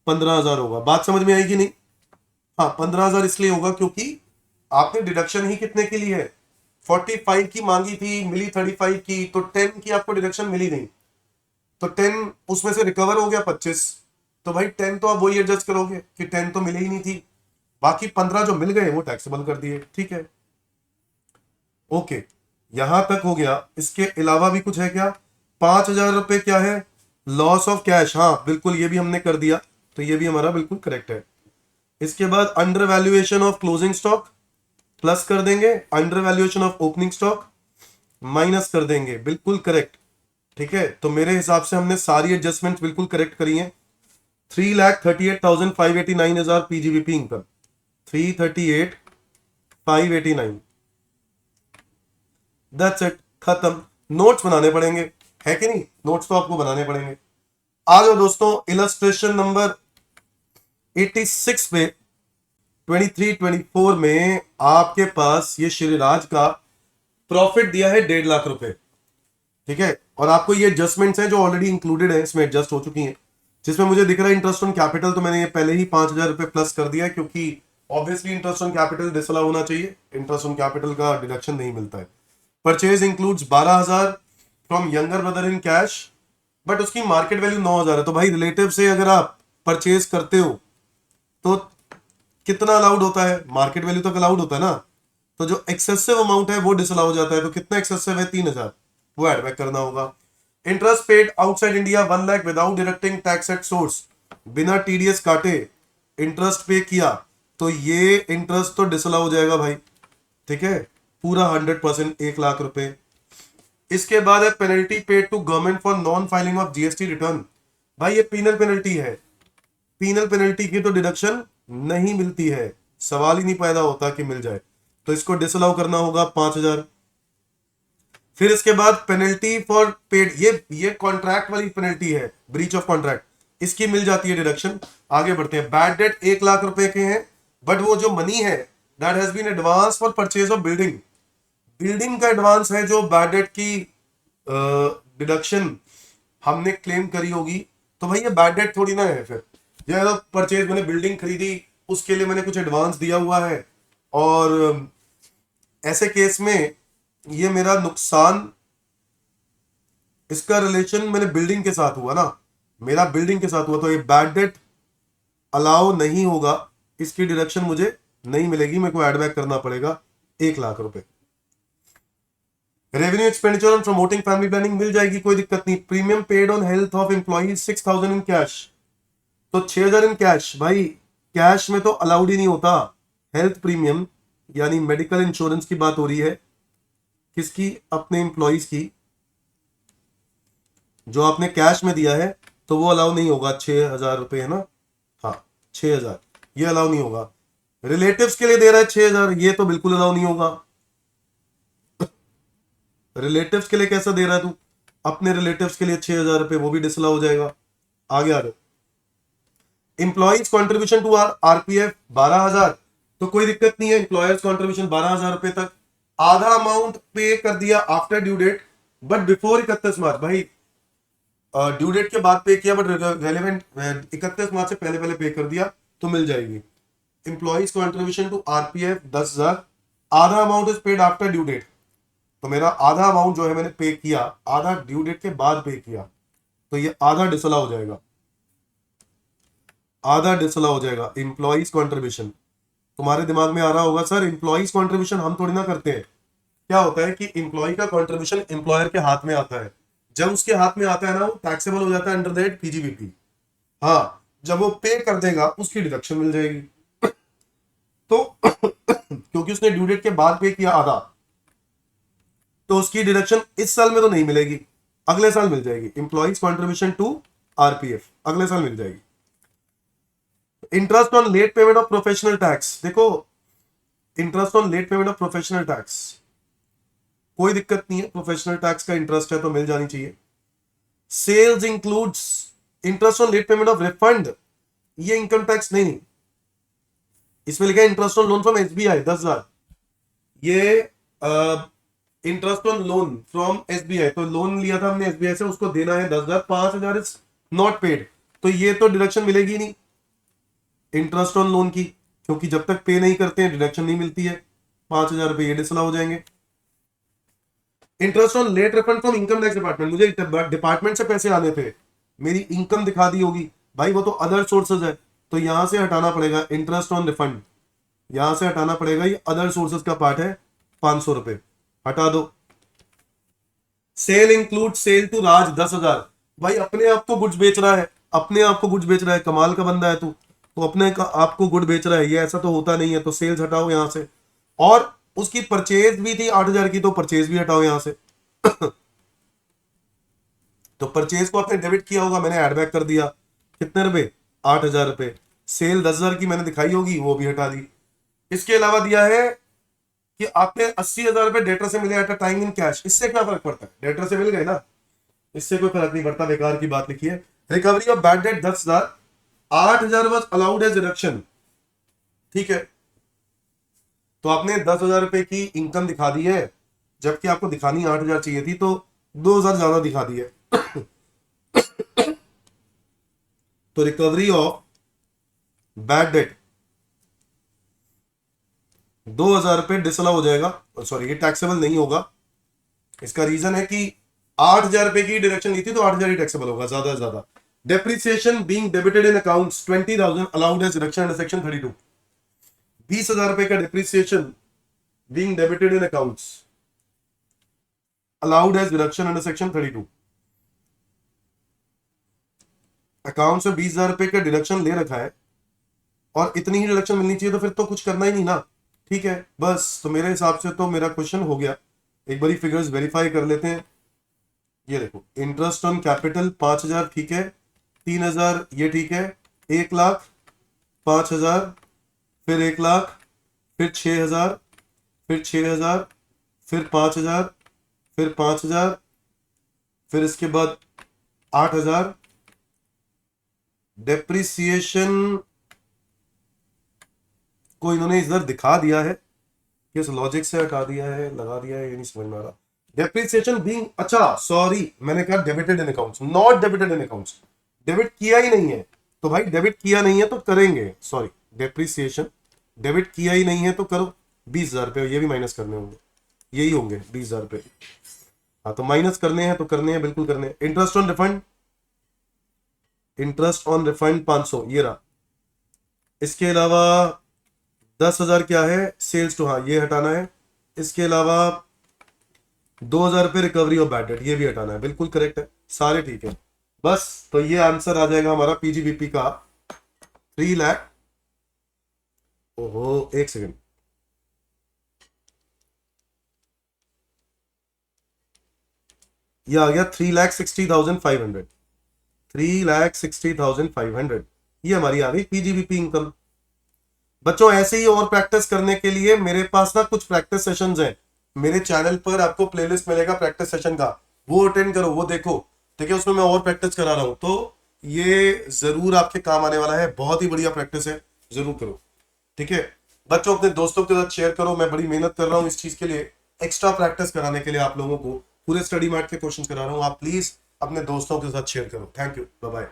15,000 होगा। बात समझ में आएगी नहीं? हाँ 15,000 इसलिए होगा क्योंकि आपने डिडक्शन ही कितने की ली है, 45 की मांगी थी, मिली 35 की, तो 10 की आपको डिडक्शन मिली नहीं, तो 10 उसमें से रिकवर हो गया 25, तो भाई 10 तो आप वही एडजस्ट करोगे कि 10 तो मिली ही नहीं थी, बाकी 15 जो मिल गए वो टैक्सेबल कर दिए, ठीक है। ओके, यहां तक हो गया। इसके अलावा भी कुछ है क्या? 5,000 रुपए क्या है? लॉस ऑफ कैश, हाँ बिल्कुल ये भी हमने कर दिया, तो ये भी हमारा बिल्कुल करेक्ट है। इसके बाद under valuation of closing stock plus कर देंगे, under valuation of opening stock minus कर देंगे, बिल्कुल करेक्ट, ठीक है। तो मेरे हिसाब से हमने सारी एडजस्टमेंट बिल्कुल करेक्ट करी हैं। 3,38,589 is our PGBP income, 338,589, that's it, खत्म। नोट्स बनाने पड़ेंगे, है कि नहीं? नोट्स तो आपको बनाने पड़ेंगे। आ जाओ दोस्तों, इलस्ट्रेशन नंबर 86 पे 23-24 में आपके पास ये श्रीराज का प्रॉफिट दिया है 1.5 लाख रुपए, ठीक है। और आपको ये एडजस्टमेंट्स हैं जो ऑलरेडी इंक्लूडेड है, इसमें एडजस्ट हो चुकी हैं। जिसमें मुझे दिख रहा है इंटरेस्ट ऑन कैपिटल, तो मैंने ये पहले ही 5,000 रुपए प्लस कर दिया है, क्योंकि obviously interest on capital disallow होना चाहिए, इंटरेस्ट ऑन कैपिटल का डिडक्शन नहीं मिलता है। Purchase includes 12,000 from younger brother in cash, but उसकी मार्केट वैल्यू 9,000 है, तो भाई रिलेटिव से अगर आप परचेज करते हो तो कितना अलाउड होता है? मार्केट वैल्यू तक अलाउड होता है ना, तो जो एक्सेसिव अमाउंट है वो डिसअलाउ हो जाता है। तो कितना एक्सेसिव है? 3,000, वो एड बैक करना होगा। Interest paid outside India 1 lakh without deducting tax at source, बिना टीडीएस काटे इंटरेस्ट पे किया, तो ये इंटरेस्ट तो डिसअलाउ हो जाएगा भाई, ठीक है, पूरा 100%, 1 लाख रुपए। इसके बाद है penalty paid to government for non filing of GST return, भाई ये पीनल पेनल्टी है, पीनल पेनल्टी की तो डिडक्शन नहीं मिलती है, सवाल ही नहीं पैदा होता कि मिल जाए। तो इसको डिसअलाउ करना होगा 5,000। फिर इसके बाद पेनल्टी फॉर पेड, ये कॉन्ट्रैक्ट वाली पेनल्टी है, ब्रीच ऑफ कॉन्ट्रैक्ट, इसकी मिल जाती है डिडक्शन। आगे बढ़ते हैं। बैड डेट 1 लाख रुपए के हैं, बट वो जो मनी है that has been advance for purchase of building, building का एडवांस है जो बैड डेट की डिडक्शन हमने क्लेम करी होगी, तो भाई ये बैड डेट थोड़ी ना है। फिर ये परचेज, मैंने बिल्डिंग खरीदी, उसके लिए मैंने कुछ एडवांस दिया हुआ है, और ऐसे केस में ये मेरा नुकसान, इसका रिलेशन मैंने बिल्डिंग के साथ हुआ ना, मेरा बिल्डिंग के साथ हुआ, तो ये बैड डेट अलाउ नहीं होगा, इसकी डिडक्शन मुझे नहीं मिलेगी, मेरे को एड बैक करना पड़ेगा 1 लाख रुपए। Revenue expenditure on promoting family planning मिल जाएगी, कोई दिक्कत नहीं। Premium paid on health of employees 6,000 in cash, तो 6,000 इन कैश, भाई कैश में तो अलाउड ही नहीं होता। हेल्थ प्रीमियम यानी मेडिकल इंश्योरेंस की बात हो रही है, किसकी? अपने एम्प्लॉइज की, जो आपने कैश में दिया है तो वो अलाउ नहीं होगा। 6,000 रुपए है ना, हाँ 6,000, ये अलाउ नहीं होगा। रिलेटिव्स के लिए दे रहा है 6,000, ये तो बिल्कुल अलाउ नहीं होगा। रिलेटिव्स के लिए कैसा दे रहा है तू? अपने रिलेटिव्स के लिए 6,000 रुपए, वो भी डिसअलाउ हो जाएगा। आगे आ जाओ। एम्प्लॉइज कॉन्ट्रीब्यूशन टू आरपीएफ 12,000, तो कोई दिक्कत नहीं है, एम्प्लॉयर्स कॉन्ट्रीब्यूशन 12,000 रुपए तक। आधा अमाउंट पे कर दिया after due date, but before 31 March, भाई ड्यू डेट के बाद पे किया, बट रेलेवेंट 31 मार्च से पहले पहले पे कर दिया तो मिल जाएगी। एम्प्लॉइज कॉन्ट्रीब्यूशन टू आरपीएफ 10,000, आधा amount is paid after due date, तो मेरा आधा अमाउंट जो है मैंने पे किया, आधा ड्यू डेट के बाद पे किया, तो ये आधा डिसअलाउ हो जाएगा, आधा डिसअलाउ हो जाएगा। एम्प्लॉइज कॉन्ट्रीब्यूशन, तुम्हारे दिमाग में आ रहा होगा सर एम्प्लॉइज कॉन्ट्रीब्यूशन हम थोड़ी ना करते हैं। क्या होता है कि एम्प्लॉय का कॉन्ट्रीब्यूशन एम्प्लॉयर के हाथ में आता है, जब उसके हाथ में आता है ना वो टैक्सेबल हो जाता है अंडर दैट पीजीबीपी। हाँ, जब वो पे कर देगा उसकी डिडक्शन मिल जाएगी। तो क्योंकि उसने ड्यू डेट के बाद पे किया आधा, तो उसकी डिडक्शन इस साल में तो नहीं मिलेगी, अगले साल मिल जाएगी। एम्प्लॉइज कॉन्ट्रीब्यूशन टू आरपीएफ अगले साल मिल जाएगी। Interest on late payment of professional tax, देखो interest on late payment of professional tax कोई दिक्कत नहीं है, प्रोफेशनल टैक्स का इंटरेस्ट है तो मिल जानी चाहिए। Sales includes interest on late payment of refund, ये इनकम टैक्स नहीं, इसमें लिखा है interest on loan from SBI 10,000, ये interest on loan from SBI, तो लोन लिया था हमने एसबीआई से, उसको देना है 10,000, 5,000 इज नॉट पेड, तो ये तो डिडक्शन मिलेगी नहीं इंटरेस्ट ऑन लोन की, क्योंकि जब तक पे नहीं करते हैं डिडक्शन नहीं मिलती है। 5,000 रुपए ये डिसअलाउ हो जाएंगे। Interest on late refund from income tax department, मुझे डिपार्टमेंट से पैसे आने थे, मेरी इनकम दिखा दी होगी, भाई वो तो अदर सोर्सेज है, तो यहां से हटाना पड़ेगा इंटरेस्ट ऑन रिफंड, यहां से हटाना पड़ेगा, ये अदर सोर्सेज का पार्ट है, 500 रुपए हटा दो। सेल इंक्लूड सेल टू राज 10,000, भाई अपने आप को गुड्स बेच रहा है, अपने आप को गुड्स बेच रहा है, कमाल का बंदा है तू, तो अपने आप को गुड बेच रहा है, ये ऐसा तो होता नहीं है, तो सेल्स हटाओ यहां से। और उसकी परचेज भी थी 8,000 की, तो परचेज भी हटाओ यहां से। तो परचेज को आपने डेबिट किया होगा, मैंने एड बैक कर दिया, कितने रुपए? 8,000 रुपए। सेल 10,000 की मैंने दिखाई होगी, वो भी हटा दी। इसके अलावा दिया है कि आपने 80,000 रुपए डेटर से मिले at a time in cash, इससे क्या फर्क पड़ता है? डेटर से मिल गए ना, इससे कोई फर्क नहीं पड़ता, बेकार की बात लिखी है। Recovery of bad debt 10,000, 8,000 was allowed as reduction, ठीक है, तो आपने 10,000 रुपए की इनकम दिखा दी है, जबकि आपको दिखानी 8,000 चाहिए थी, तो 2,000 ज्यादा दिखा दी है। तो रिकवरी ऑफ बैड डेट 2,000 रुपए डिसअलाउ हो जाएगा, सॉरी ये टैक्सेबल नहीं होगा। इसका रीजन है कि 8,000 रुपए की डिडक्शन ली थी, तो 8,000 ही टैक्सेबल होगा ज्यादा से ज्यादा। Depreciation being debited in accounts 20,000 allowed as reduction under section 32, 20,000 रुपए का depreciation being debited in accounts allowed as reduction under section 32। Account से 20,000 रुपए का डिडक्शन ले रखा है और इतनी ही डिडक्शन मिलनी चाहिए, तो फिर तो कुछ करना ही नहीं ना, ठीक है बस। तो मेरे हिसाब से तो मेरा क्वेश्चन हो गया। एक बारी फिगर्स वेरीफाई कर लेते हैं। ये देखो इंटरेस्ट ऑन कैपिटल 5,000 ठीक है, 3,000 ये ठीक है, 1,00,000, 5,000, फिर 1,00,000, फिर 6,000, फिर 6,000, फिर 5,000, फिर 5,000, फिर इसके बाद 8,000। डेप्रिसिएशन को इन्होंने इधर दिखा दिया है, किस लॉजिक से हटा दिया है, लगा दिया है, ये नहीं समझ में आ रहा। डेप्रिसिएशन बीइंग, अच्छा सॉरी, मैंने कहा debited in accounts, not debited in accounts. Debit किया ही नहीं है तो भाई, डेबिट किया नहीं है तो करेंगे, सॉरी, डेप्रिसिएशन डेबिट किया ही नहीं है तो करो। 20,000 रुपये ये भी माइनस करने होंगे, यही होंगे 20,000 रुपये। हाँ तो माइनस करने हैं तो करने हैं, बिल्कुल करने हैं। Interest on refund, interest on refund 500 ये रहा। इसके अलावा 10,000 क्या है, सेल्स टू, हाँ ये हटाना है। इसके अलावा 2,000 रुपये रिकवरी ऑफ बैड डेट, ये भी हटाना है, बिल्कुल करेक्ट है, सारे ठीक है। बस तो ये आंसर आ जाएगा हमारा पीजीबीपी का 3 लाख, ओहो एक सेकंड, ये आ गया 3,60,500, 3,60,500, ये हमारी आ गई पीजीबीपी इनकम। बच्चों ऐसे ही और प्रैक्टिस करने के लिए मेरे पास ना कुछ प्रैक्टिस सेशंस हैं, मेरे चैनल पर आपको प्लेलिस्ट मिलेगा प्रैक्टिस सेशन का, वो अटेंड करो, वो देखो, ठीक है, उसमें मैं और प्रैक्टिस करा रहा हूं, तो ये जरूर आपके काम आने वाला है, बहुत ही बढ़िया प्रैक्टिस है, जरूर करो, ठीक है। बच्चों अपने दोस्तों के साथ शेयर करो, मैं बड़ी मेहनत कर रहा हूँ इस चीज के लिए, एक्स्ट्रा प्रैक्टिस कराने के लिए आप लोगों को, पूरे स्टडी मैट के क्वेश्चन करा रहा हूँ, आप प्लीज अपने दोस्तों के साथ शेयर करो। Thank you, bye bye.